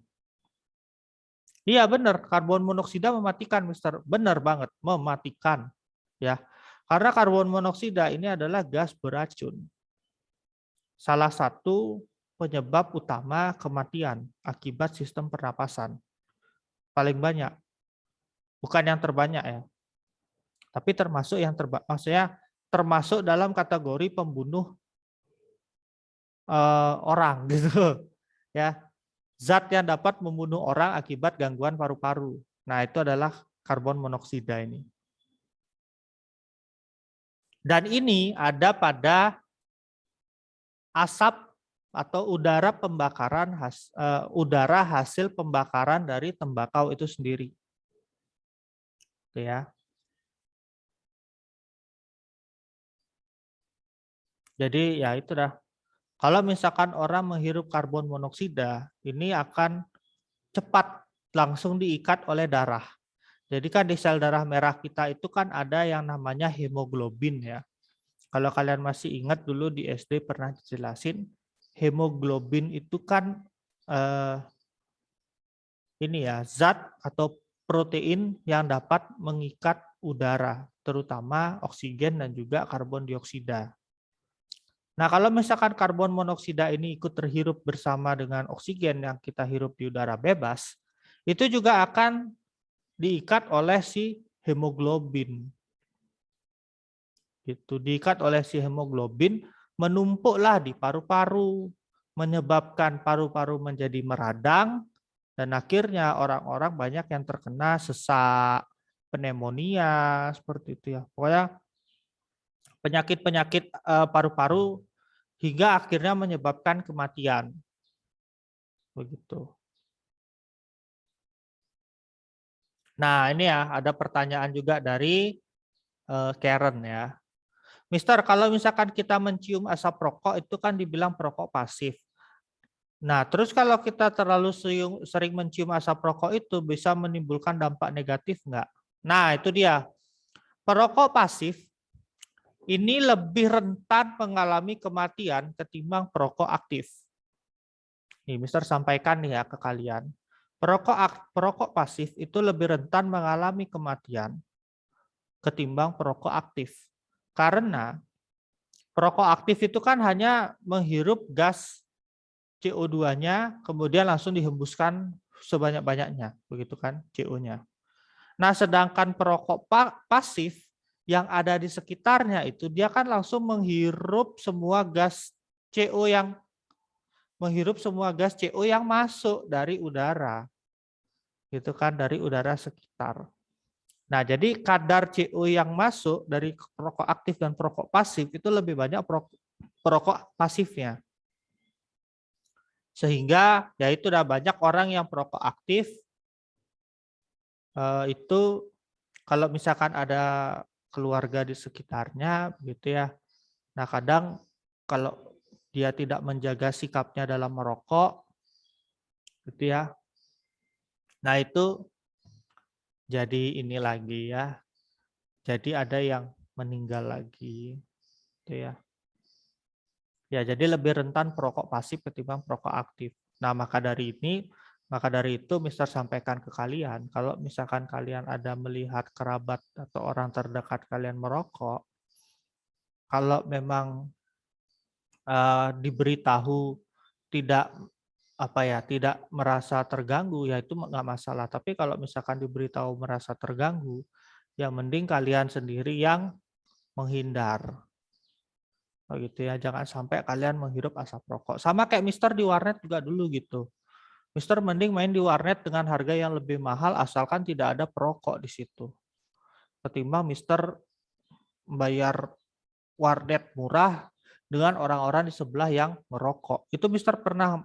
Iya benar, karbon monoksida mematikan, Mister. Benar banget, mematikan. Ya, karena karbon monoksida ini adalah gas beracun. Salah satu penyebab utama kematian akibat sistem pernapasan. Paling banyak, bukan yang terbanyak ya, tapi termasuk yang maksudnya termasuk dalam kategori pembunuh orang gitu ya. Zat yang dapat membunuh orang akibat gangguan paru-paru. Nah, itu adalah karbon monoksida ini. Dan ini ada pada asap atau udara pembakaran udara hasil pembakaran dari tembakau itu sendiri. Oke ya. Jadi ya itu dah. Kalau misalkan orang menghirup karbon monoksida, ini akan cepat langsung diikat oleh darah. Jadi kan di sel darah merah kita itu kan ada yang namanya hemoglobin ya. Kalau kalian masih ingat dulu di SD pernah dijelasin, hemoglobin itu kan ini ya zat atau protein yang dapat mengikat udara, terutama oksigen dan juga karbon dioksida. Nah, kalau misalkan karbon monoksida ini ikut terhirup bersama dengan oksigen yang kita hirup di udara bebas, itu juga akan diikat oleh si hemoglobin. Itu diikat oleh si hemoglobin, menumpuklah di paru-paru, menyebabkan paru-paru menjadi meradang, dan akhirnya orang-orang banyak yang terkena sesak, pneumonia, seperti itu ya. Pokoknya penyakit-penyakit paru-paru hingga akhirnya menyebabkan kematian. Begitu. Nah, ini ya ada pertanyaan juga dari Karen ya. Mister, kalau misalkan kita mencium asap rokok itu kan dibilang perokok pasif. Nah, terus kalau kita terlalu sering mencium asap rokok itu bisa menimbulkan dampak negatif nggak? Nah, itu dia. Perokok pasif ini lebih rentan mengalami kematian ketimbang perokok aktif. Nih, Mister sampaikan nih ya ke kalian. Perokok pasif itu lebih rentan mengalami kematian ketimbang perokok aktif. Karena perokok aktif itu kan hanya menghirup gas CO2-nya, kemudian langsung dihembuskan sebanyak-banyaknya, begitu kan CO-nya. Nah, sedangkan perokok pasif yang ada di sekitarnya itu dia kan langsung menghirup semua gas CO yang masuk dari udara. Gitu kan, dari udara sekitar. Nah, jadi kadar CO yang masuk dari perokok aktif dan perokok pasif itu lebih banyak perokok pasifnya. Sehingga ya itu udah banyak orang yang perokok aktif itu kalau misalkan ada keluarga di sekitarnya gitu ya. Nah, kadang kalau dia tidak menjaga sikapnya dalam merokok gitu ya. Nah, itu jadi ini lagi ya. Jadi ada yang meninggal lagi gitu ya. Ya, jadi lebih rentan perokok pasif ketimbang perokok aktif. Nah, maka dari itu Mister sampaikan ke kalian, kalau misalkan kalian ada melihat kerabat atau orang terdekat kalian merokok, kalau memang diberitahu tidak tidak merasa terganggu, ya itu nggak masalah. Tapi kalau misalkan diberitahu merasa terganggu, ya mending kalian sendiri yang menghindar. Gitu ya, jangan sampai kalian menghirup asap rokok. Sama kayak Mister di warnet juga dulu gitu. Mister mending main di warnet dengan harga yang lebih mahal asalkan tidak ada perokok di situ. Ketimbang Mister bayar warnet murah dengan orang-orang di sebelah yang merokok. Itu Mister pernah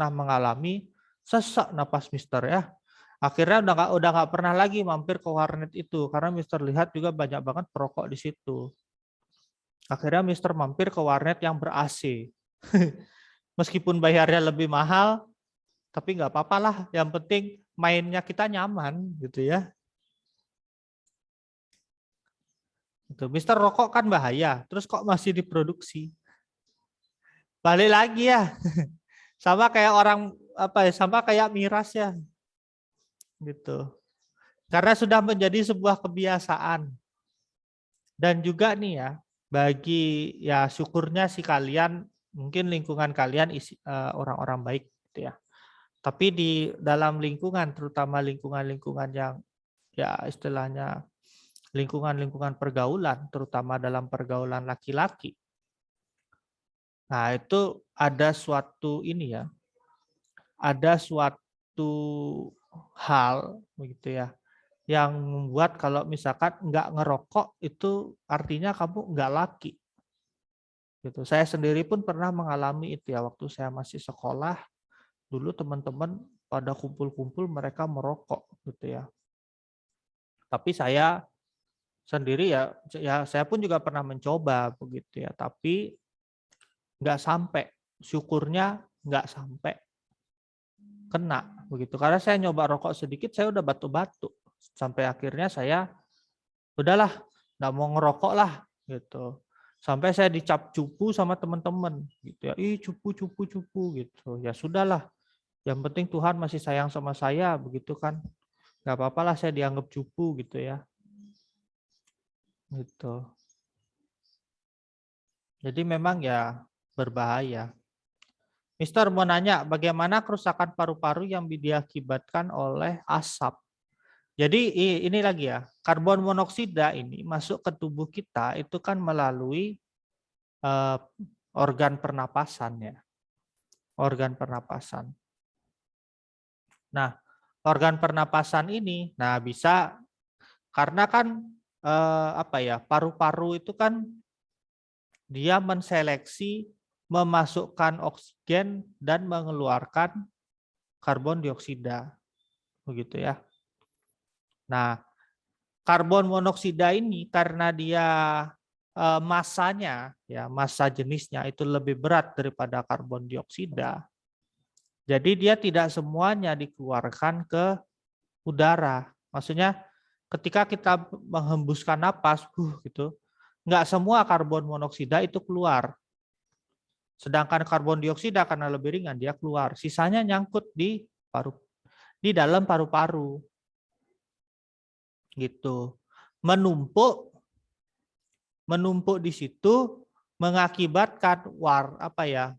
mengalami sesak napas Mister ya. Akhirnya udah nggak pernah lagi mampir ke warnet itu karena Mister lihat juga banyak banget perokok di situ. Akhirnya Mister mampir ke warnet yang ber-AC. Meskipun bayarnya lebih mahal, tapi nggak apa-apa lah. Yang penting mainnya kita nyaman gitu ya. Gitu. Mister rokok kan bahaya, terus kok masih diproduksi? Balik lagi ya. Sama kayak orang sama kayak miras ya. Gitu. Karena sudah menjadi sebuah kebiasaan. Dan juga nih ya, bagi ya syukurnya sih kalian mungkin lingkungan kalian orang-orang baik gitu ya. Tapi di dalam lingkungan terutama lingkungan-lingkungan yang ya istilahnya lingkungan-lingkungan pergaulan terutama dalam pergaulan laki-laki. Nah, itu ada suatu ini ya. Ada suatu hal begitu ya yang membuat kalau misalkan nggak ngerokok itu artinya kamu nggak laki. Gitu. Saya sendiri pun pernah mengalami itu ya waktu saya masih sekolah. Dulu teman-teman pada kumpul-kumpul mereka merokok gitu ya. Tapi saya sendiri ya saya pun juga pernah mencoba begitu ya. Tapi nggak sampai. Syukurnya nggak sampai kena begitu. Karena saya nyoba rokok sedikit saya udah batuk-batuk. Sampai akhirnya saya udahlah nggak mau ngerokok lah gitu. Sampai saya dicap cupu sama teman-teman gitu ya. Ih cupu gitu. Ya sudahlah. Yang penting Tuhan masih sayang sama saya begitu kan. Nggak apa-apa lah saya dianggap cupu gitu ya. Gitu. Jadi memang ya berbahaya. Mister mau nanya bagaimana kerusakan paru-paru yang diakibatkan oleh asap. Jadi ini lagi ya, karbon monoksida ini masuk ke tubuh kita itu kan melalui organ pernapasan ya. Organ pernapasan. Nah, organ pernapasan ini bisa karena kan paru-paru itu kan dia menseleksi memasukkan oksigen dan mengeluarkan karbon dioksida. Begitu ya. Nah, karbon monoksida ini karena dia masanya, ya massa jenisnya itu lebih berat daripada karbon dioksida. Jadi dia tidak semuanya dikeluarkan ke udara. Maksudnya ketika kita menghembuskan napas, gitu, nggak semua karbon monoksida itu keluar. Sedangkan karbon dioksida karena lebih ringan dia keluar. Sisanya nyangkut di dalam paru-paru. Gitu. Menumpuk di situ mengakibatkan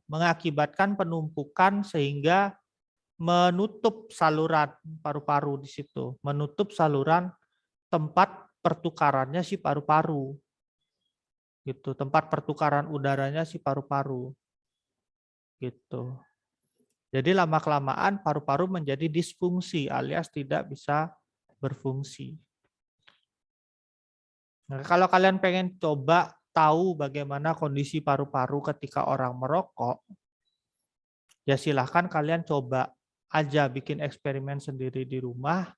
mengakibatkan penumpukan sehingga menutup saluran paru-paru di situ, menutup saluran tempat pertukarannya si paru-paru. Gitu, tempat pertukaran udaranya si paru-paru. Gitu. Jadi lama-kelamaan paru-paru menjadi disfungsi alias tidak bisa berfungsi. Nah, kalau kalian pengen coba tahu bagaimana kondisi paru-paru ketika orang merokok, ya silahkan kalian coba aja bikin eksperimen sendiri di rumah.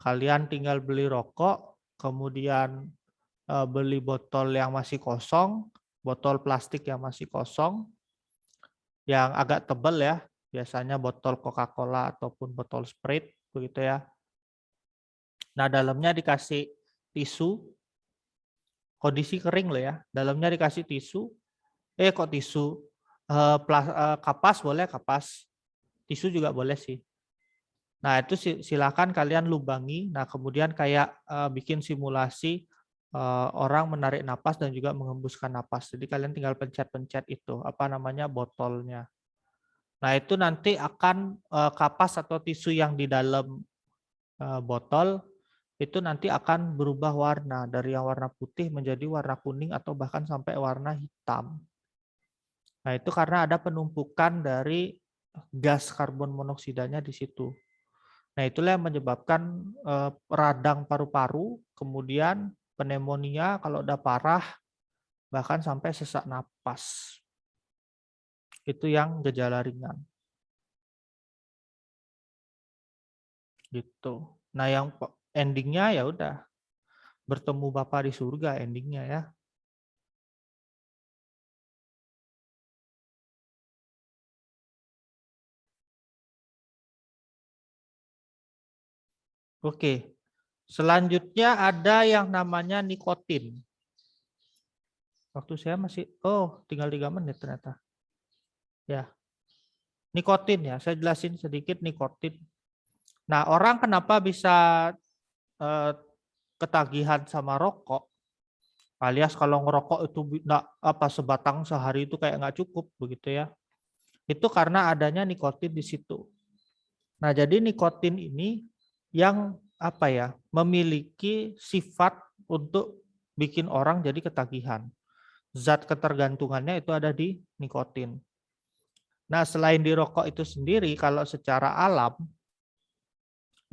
Kalian tinggal beli rokok, kemudian beli botol yang masih kosong, botol plastik yang masih kosong, yang agak tebal ya, biasanya botol Coca-Cola ataupun botol Sprite, begitu ya. Nah, dalamnya dikasih tisu, kondisi kering loh ya, dalamnya dikasih tisu, kapas boleh, kapas, tisu juga boleh sih. Nah, itu silakan kalian lubangi. Nah, kemudian kayak bikin simulasi orang menarik napas dan juga menghembuskan napas. Jadi kalian tinggal pencet-pencet itu, botolnya. Nah, itu nanti akan kapas atau tisu yang di dalam botol itu nanti akan berubah warna dari yang warna putih menjadi warna kuning atau bahkan sampai warna hitam. Nah, itu karena ada penumpukan dari gas karbon monoksidanya di situ. Nah, itulah yang menyebabkan radang paru-paru, kemudian pneumonia kalau udah parah, bahkan sampai sesak napas. Itu yang gejala ringan. Gitu. Nah, yang endingnya ya udah bertemu Bapa di surga endingnya ya. Oke. Selanjutnya ada yang namanya nikotin. Waktu saya masih, tinggal 3 menit ternyata. Ya. Nikotin ya, saya jelasin sedikit nikotin. Nah, orang kenapa bisa ketagihan sama rokok? Alias kalau ngerokok itu sebatang sehari itu kayak nggak cukup begitu ya. Itu karena adanya nikotin di situ. Nah, jadi nikotin ini yang memiliki sifat untuk bikin orang jadi ketagihan. Zat ketergantungannya itu ada di nikotin. Nah, selain di rokok itu sendiri, kalau secara alam,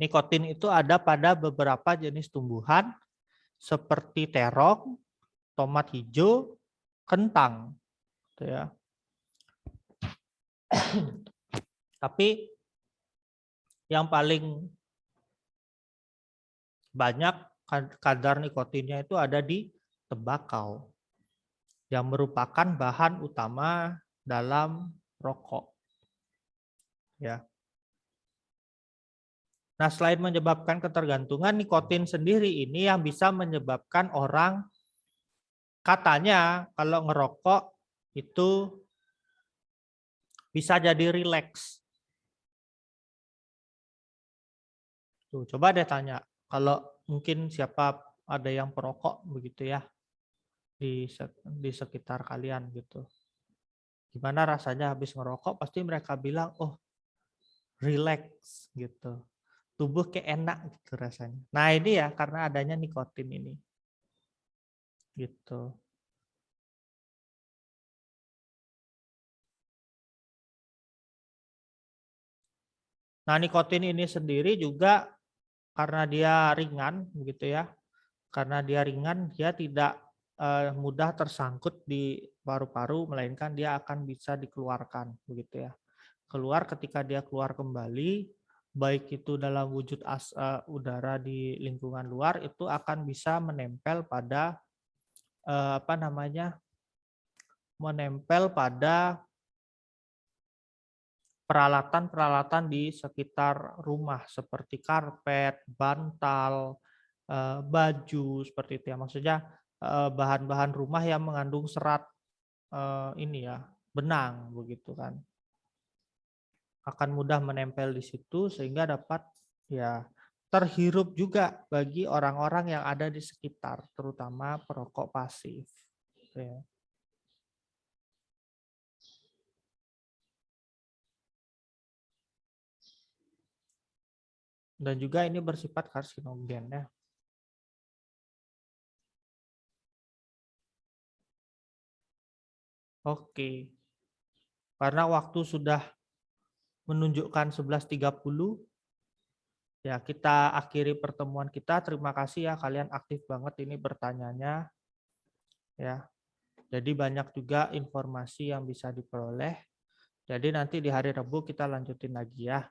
nikotin itu ada pada beberapa jenis tumbuhan seperti terong, tomat hijau, kentang. Gitu ya. Tapi yang paling banyak kadar nikotinnya itu ada di tembakau, yang merupakan bahan utama dalam rokok. Ya. Nah, selain menyebabkan ketergantungan, nikotin sendiri ini yang bisa menyebabkan orang katanya kalau ngerokok itu bisa jadi rileks. Tuh, coba deh tanya, kalau mungkin siapa ada yang perokok begitu ya di sekitar kalian gitu. Gimana rasanya habis ngerokok? Pasti mereka bilang, oh rileks gitu. Tubuh kayak enak gitu rasanya. Nah ini ya karena adanya nikotin ini. Gitu. Nah nikotin ini sendiri juga karena dia ringan begitu ya. Karena dia ringan dia tidak mudah tersangkut di paru-paru, melainkan dia akan bisa dikeluarkan, begitu ya. Keluar ketika dia keluar kembali, baik itu dalam wujud udara di lingkungan luar, itu akan bisa menempel pada menempel pada peralatan-peralatan di sekitar rumah seperti karpet, bantal, baju seperti itu ya. Maksudnya bahan-bahan rumah yang mengandung serat benang begitu kan. Akan mudah menempel di situ sehingga dapat ya terhirup juga bagi orang-orang yang ada di sekitar, terutama perokok pasif. Ya. Dan juga ini bersifat karsinogen ya. Oke. Karena waktu sudah menunjukkan 11.30, ya kita akhiri pertemuan kita. Terima kasih ya kalian aktif banget ini bertanyanya. Ya. Jadi banyak juga informasi yang bisa diperoleh. Jadi nanti di hari Rabu kita lanjutin lagi ya.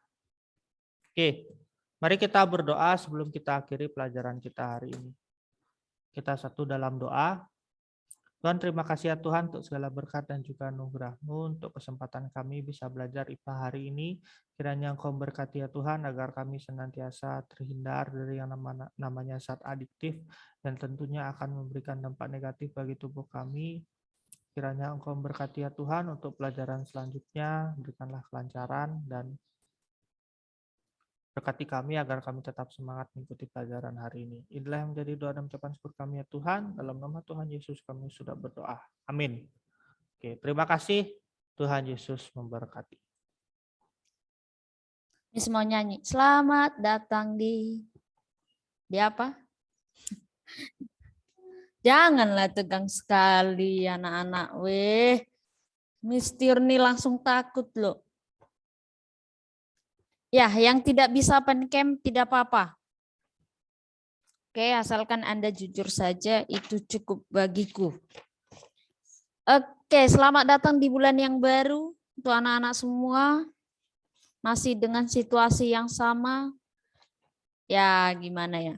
Oke. Mari kita berdoa sebelum kita akhiri pelajaran kita hari ini. Kita satu dalam doa. Tuhan, terima kasih ya Tuhan untuk segala berkat dan juga anugerah-Mu untuk kesempatan kami bisa belajar IPA hari ini. Kiranya Engkau berkati ya Tuhan agar kami senantiasa terhindar dari yang namanya zat adiktif dan tentunya akan memberikan dampak negatif bagi tubuh kami. Kiranya Engkau berkati ya Tuhan untuk pelajaran selanjutnya, berikanlah kelancaran dan berkati kami agar kami tetap semangat mengikuti pelajaran hari ini. Inilah yang menjadi doa dan ucapan syukur kami ya Tuhan. Dalam nama Tuhan Yesus kami sudah berdoa. Amin. Oke, terima kasih. Tuhan Yesus memberkati. Miss mau nyanyi. Selamat datang di apa? Janganlah tegang sekali anak-anak. Weh, Miss Tirni langsung takut loh. Ya, yang tidak bisa open cam tidak apa-apa. Oke, asalkan Anda jujur saja, itu cukup bagiku. Oke, selamat datang di bulan yang baru untuk anak-anak semua. Masih dengan situasi yang sama. Ya, gimana ya?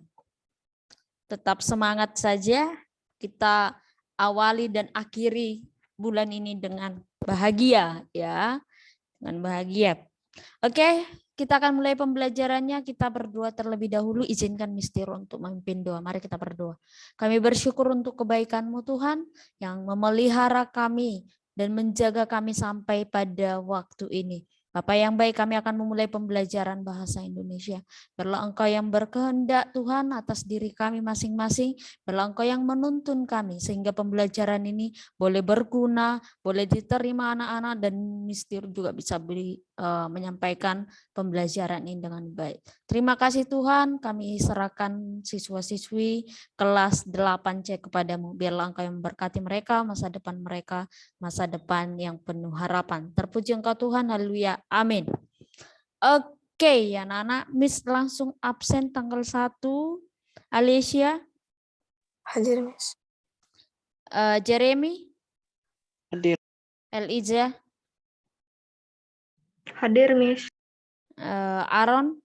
Tetap semangat saja. Kita awali dan akhiri bulan ini dengan bahagia ya. Dengan bahagia. Oke, kita akan mulai pembelajarannya. Kita berdoa terlebih dahulu. Izinkan Mister untuk memimpin doa. Mari kita berdoa. Kami bersyukur untuk kebaikan-Mu Tuhan yang memelihara kami dan menjaga kami sampai pada waktu ini. Bapak yang baik, kami akan memulai pembelajaran bahasa Indonesia. Biarlah Engkau yang berkehendak Tuhan atas diri kami masing-masing. Biarlah Engkau yang menuntun kami sehingga pembelajaran ini boleh berguna, boleh diterima anak-anak dan Mister juga bisa menyampaikan pembelajaran ini dengan baik. Terima kasih Tuhan, kami serahkan siswa-siswi kelas 8C kepadamu. Biarlah Engkau yang memberkati mereka, masa depan yang penuh harapan. Terpuji Engkau Tuhan, haleluya, amin. Oke, anak-anak, Miss langsung absen tanggal 1. Alicia? Hadir, Miss. Jeremy? Hadir. Eliza? Hadir, Miss. Aaron?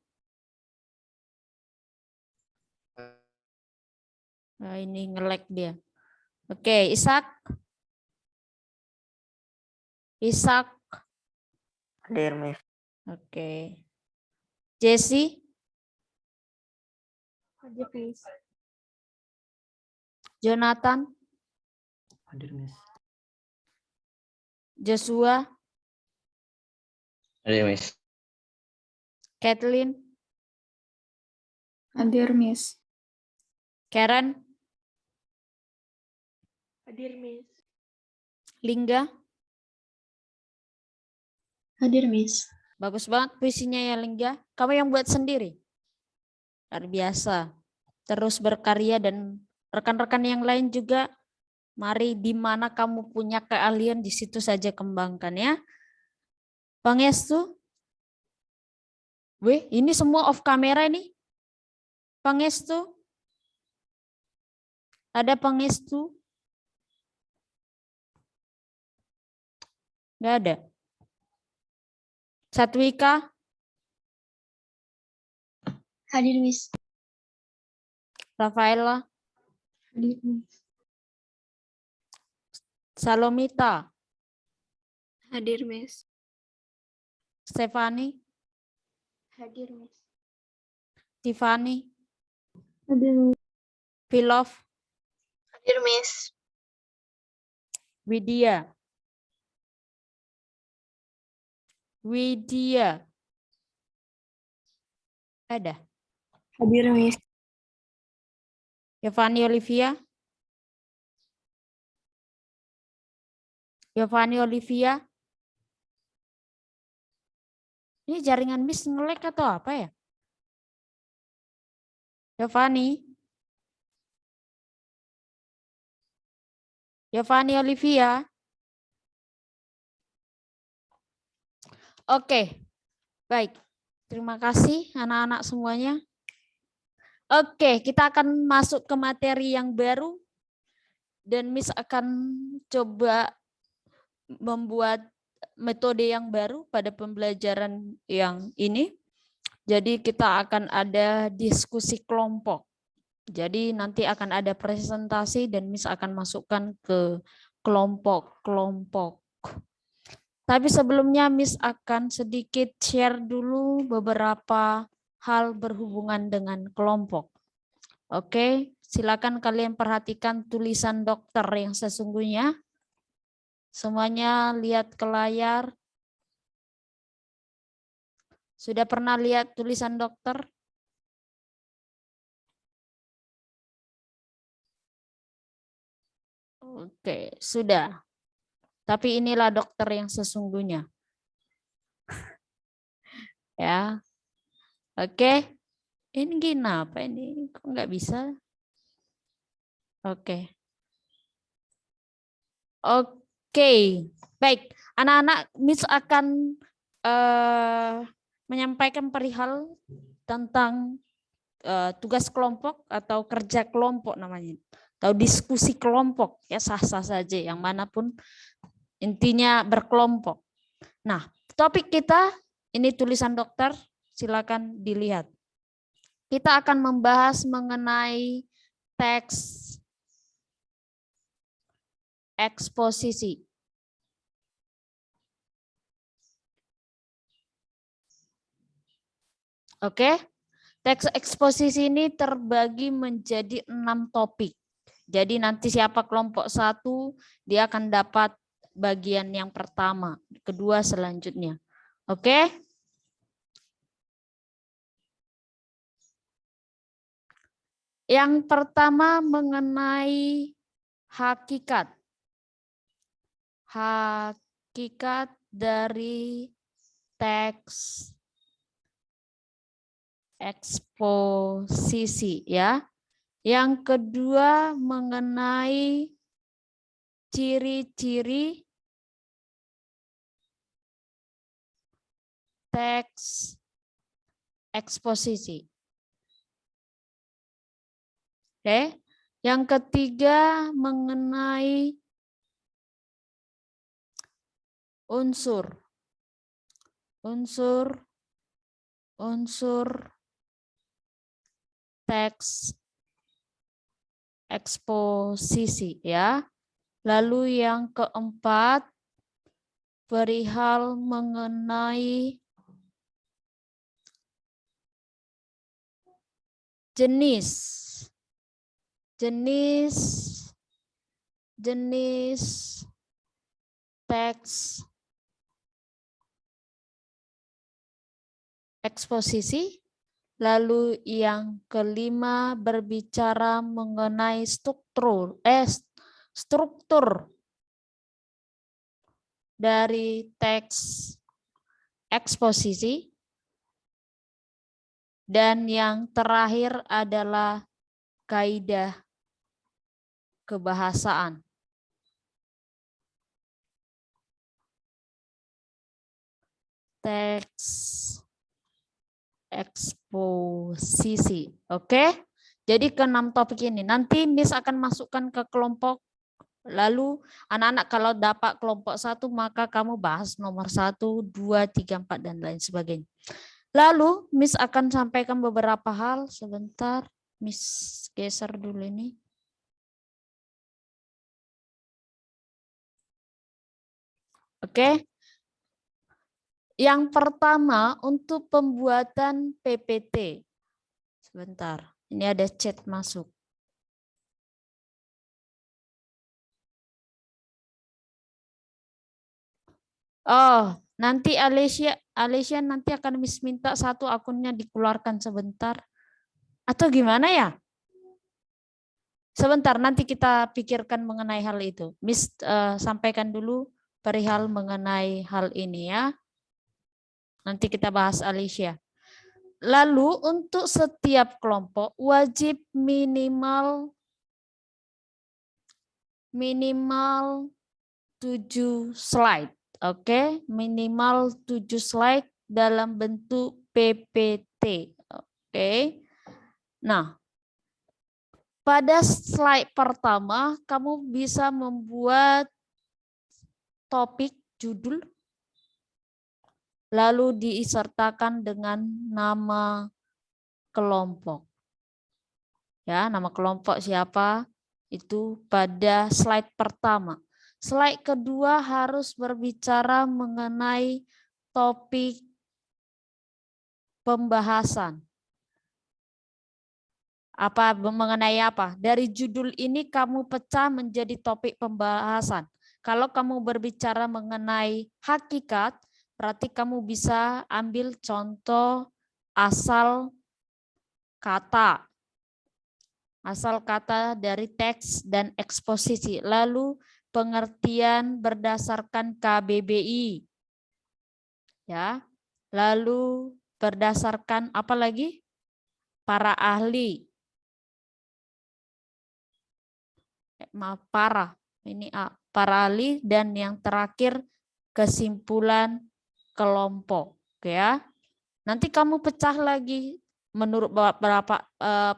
Ini nge-lag dia. Oke, Ishak? Ishak? Hadir, Miss. Oke. Jesse? Hadir, Miss. Jonathan? Hadir, Miss. Joshua? Hadir, Miss. Kathleen? Hadir, Miss. Karen? Hadir, Miss. Lingga? Hadir, Miss. Bagus banget puisinya ya Lingga. Kamu yang buat sendiri? Luar biasa. Terus berkarya dan rekan-rekan yang lain juga. Mari di mana kamu punya keahlian di situ saja kembangkan ya. Pangestu? Weh, ini semua off kamera ini. Pangestu? Ada Pangestu? Nggak ada. Satwika, Hadir, Miss. Rafaela, Hadir, Miss. Salomita, Hadir, Miss. Stefani, Hadir, Miss. Tiffany, Hadir, Miss. Pilov, Hadir, Miss. Widya. Widya. Ada. Hadir, Miss. Yovani Olivia. Yovani Olivia. Ini jaringan Miss nge-lag atau apa ya? Yovani. Yovani Olivia. Oke, baik. Terima kasih anak-anak semuanya. Oke, kita akan masuk ke materi yang baru. Dan Miss akan coba membuat metode yang baru pada pembelajaran yang ini. Jadi kita akan ada diskusi kelompok. Jadi nanti akan ada presentasi dan Miss akan masukkan ke kelompok-kelompok. Tapi sebelumnya Miss akan sedikit share dulu beberapa hal berhubungan dengan kelompok. Oke, silakan kalian perhatikan tulisan dokter yang sesungguhnya. Semuanya lihat ke layar. Sudah pernah lihat tulisan dokter? Oke, sudah. Tapi inilah dokter yang sesungguhnya. Ya. Oke. Ini kenapa ini? Kok nggak bisa? Oke. Oke. Baik. Anak-anak, Miss akan menyampaikan perihal tentang tugas kelompok atau kerja kelompok namanya. Atau diskusi kelompok. Ya sah-sah saja yang manapun. Intinya berkelompok. Nah, topik kita ini tulisan dokter, silakan dilihat. Kita akan membahas mengenai teks eksposisi. Oke, teks eksposisi ini terbagi menjadi 6 topik. Jadi nanti siapa kelompok 1, dia akan dapat bagian yang pertama, kedua selanjutnya. Oke? Yang pertama mengenai hakikat. Hakikat dari teks eksposisi ya. Yang kedua mengenai ciri-ciri teks eksposisi. Oke. Yang ketiga mengenai unsur teks eksposisi ya. Lalu yang keempat perihal mengenai jenis teks eksposisi. Lalu yang kelima berbicara mengenai struktur dari teks eksposisi. Dan yang terakhir adalah kaidah kebahasaan. Teks eksposisi. Oke. Jadi ke-6 topik ini. Nanti Miss akan masukkan ke kelompok Lalu anak-anak kalau dapat kelompok 1 maka kamu bahas nomor 1, 2, 3, 4 dan lain sebagainya. Lalu Miss akan sampaikan beberapa hal sebentar. Miss geser dulu ini. Oke. Yang pertama untuk pembuatan PPT. Sebentar. Ini ada chat masuk. Oh, nanti Alicia nanti akan Miss minta satu akunnya dikeluarkan sebentar. Atau gimana ya? Sebentar, nanti kita pikirkan mengenai hal itu. Miss sampaikan dulu perihal mengenai hal ini ya. Nanti kita bahas Alicia. Lalu untuk setiap kelompok wajib minimal 7 slide. Oke, minimal 7 slide dalam bentuk PPT. Oke. Nah, pada slide pertama kamu bisa membuat topik judul lalu disertakan dengan nama kelompok. Ya, nama kelompok siapa? Itu pada slide pertama. Slide kedua harus berbicara mengenai topik pembahasan. Mengenai apa? Dari judul ini kamu pecah menjadi topik pembahasan. Kalau kamu berbicara mengenai hakikat, berarti kamu bisa ambil contoh asal kata. Asal kata dari teks dan eksposisi. Lalu pengertian berdasarkan KBBI. Ya. Lalu berdasarkan apa lagi? Para ahli. Maaf, para ahli dan yang terakhir kesimpulan kelompok. Oke ya. Nanti kamu pecah lagi menurut berapa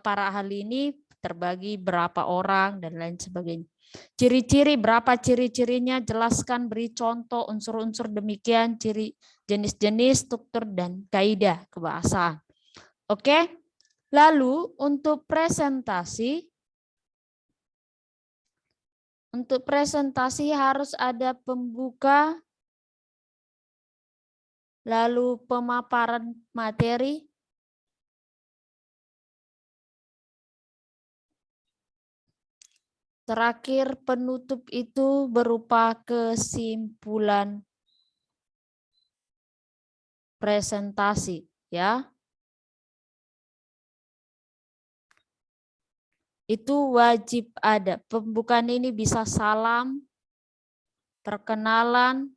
para ahli ini terbagi berapa orang dan lain sebagainya. Ciri-ciri, berapa ciri-cirinya, jelaskan, beri contoh, unsur-unsur demikian, ciri, jenis-jenis, struktur, dan kaidah kebahasaan. Oke, lalu untuk presentasi harus ada pembuka, lalu pemaparan materi, terakhir penutup itu berupa kesimpulan presentasi, ya. Itu wajib ada. Pembukaan ini bisa salam, perkenalan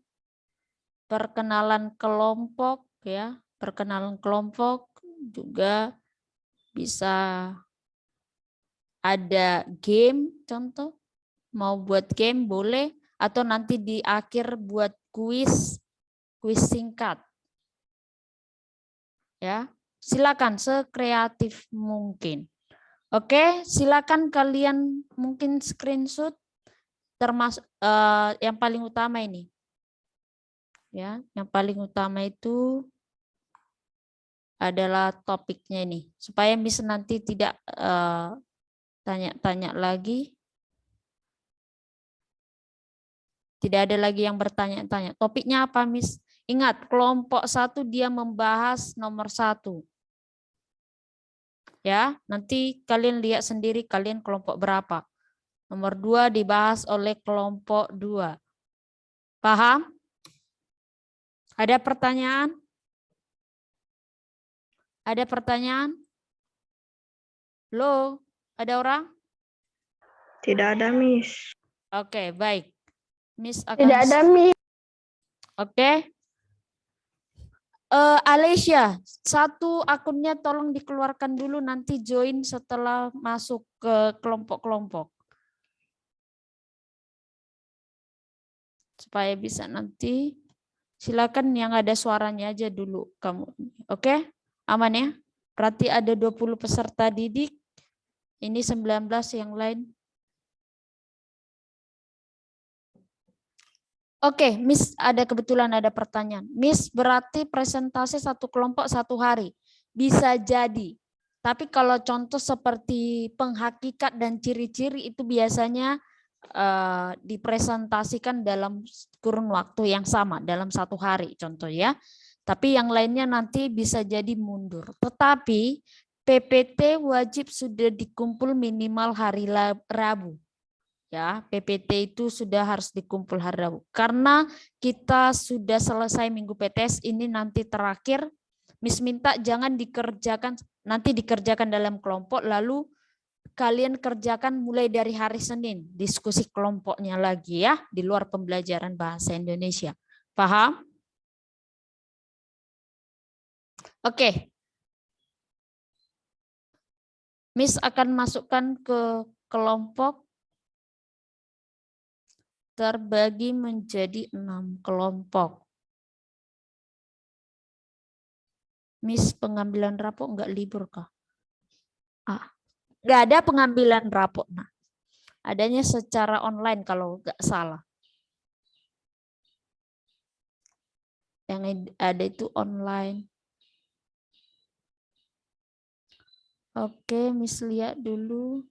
kelompok, ya. Perkenalan kelompok juga bisa ada game, contoh mau buat game boleh, atau nanti di akhir buat kuis singkat. Ya, silakan sekreatif mungkin. Oke, silakan kalian mungkin screenshot termasuk yang paling utama ini. Ya, yang paling utama itu adalah topiknya ini supaya bisa nanti tidak tanya-tanya lagi. Tidak ada lagi yang bertanya-tanya. Topiknya apa, Miss? Ingat, kelompok 1 dia membahas nomor 1. Ya, nanti kalian lihat sendiri kalian kelompok berapa. Nomor 2 dibahas oleh kelompok 2. Paham? Ada pertanyaan? Ada pertanyaan? Halo, ada orang? Tidak ada, Miss. Oke, baik. Miss akan... Tidak ada, Miss. Oke. Alicia, satu akunnya tolong dikeluarkan dulu, nanti join setelah masuk ke kelompok-kelompok. Supaya bisa nanti, silakan yang ada suaranya aja dulu kamu. Oke, aman ya? Berarti ada 20 peserta didik, ini 19 yang lain. Oke, Miss, kebetulan ada pertanyaan. Miss, berarti presentasi satu kelompok 1 hari. Bisa jadi. Tapi kalau contoh seperti penghakikat dan ciri-ciri itu biasanya dipresentasikan dalam kurun waktu yang sama, dalam 1 hari contoh ya. Tapi yang lainnya nanti bisa jadi mundur. Tetapi PPT wajib sudah dikumpul minimal hari Rabu. Ya, PPT itu sudah harus dikumpul hari Rabu. Karena kita sudah selesai minggu PTS ini nanti terakhir, Miss minta jangan dikerjakan, nanti dikerjakan dalam kelompok, lalu kalian kerjakan mulai dari hari Senin, diskusi kelompoknya lagi ya, di luar pembelajaran bahasa Indonesia. Paham? Oke. Miss akan masukkan ke kelompok terbagi menjadi 6 kelompok. Miss, pengambilan rapor enggak libur kah? Enggak ada pengambilan rapor. Nah, adanya secara online kalau enggak salah. Yang ada itu online. Oke, Miss lihat dulu.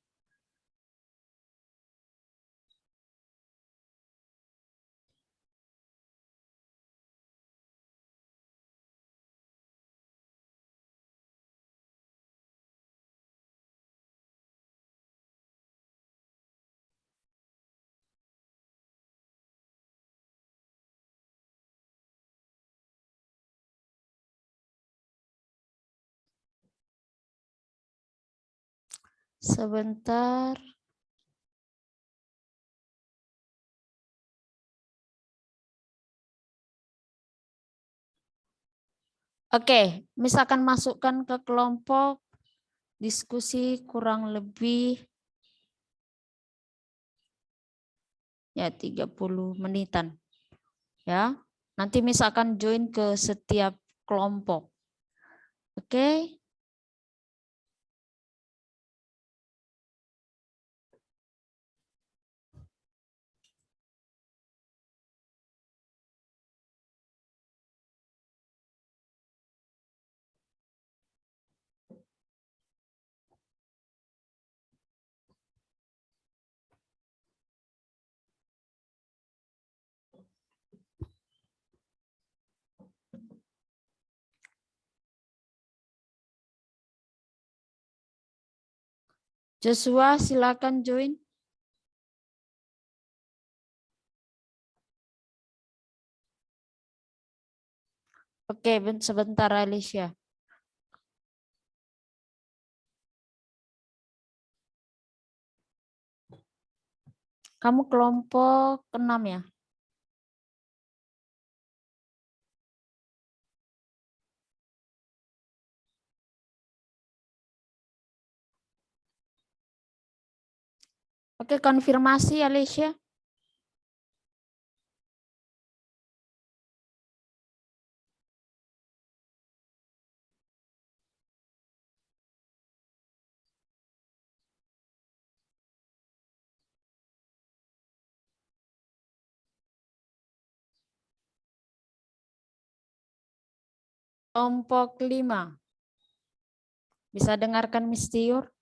Sebentar. Oke, misalkan masukkan ke kelompok diskusi kurang lebih ya 30 menitan. Ya. Nanti misalkan join ke setiap kelompok. Oke. Joshua, silakan join. Oke, sebentar Alicia. Kamu kelompok 6 ya? Oke, konfirmasi Alicia. Kelompok 5. Bisa dengarkan Miss Tiur?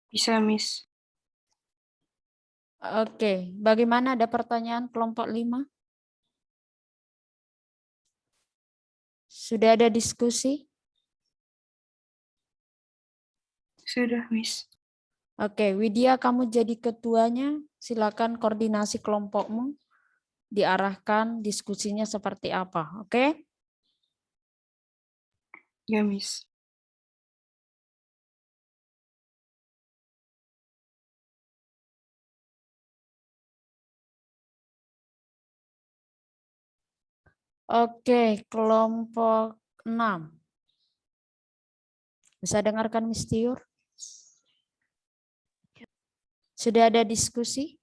Bisa, Miss. Oke, bagaimana, ada pertanyaan kelompok 5? Sudah ada diskusi? Sudah, Miss. Oke, Widya kamu jadi ketuanya, silakan koordinasi kelompokmu, diarahkan diskusinya seperti apa, oke? Ya, Miss. Oke, kelompok 6. Bisa dengarkan Miss Tiur? Sudah ada diskusi?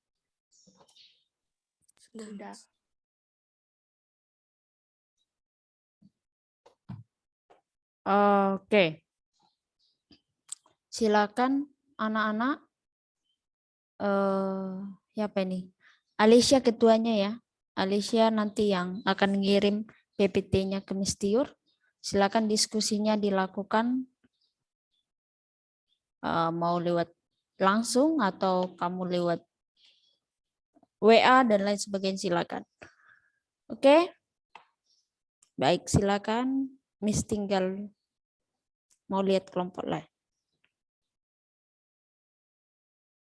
Sudah. Oke. Silakan anak-anak. Ya apa ini? Alicia ketuanya ya. Alicia nanti yang akan ngirim PPT-nya ke Miss Tiur. Silakan diskusinya dilakukan mau lewat langsung atau kamu lewat WA dan lain sebagainya, silakan. Oke. Baik, silakan Miss tinggal mau lihat kelompok lain.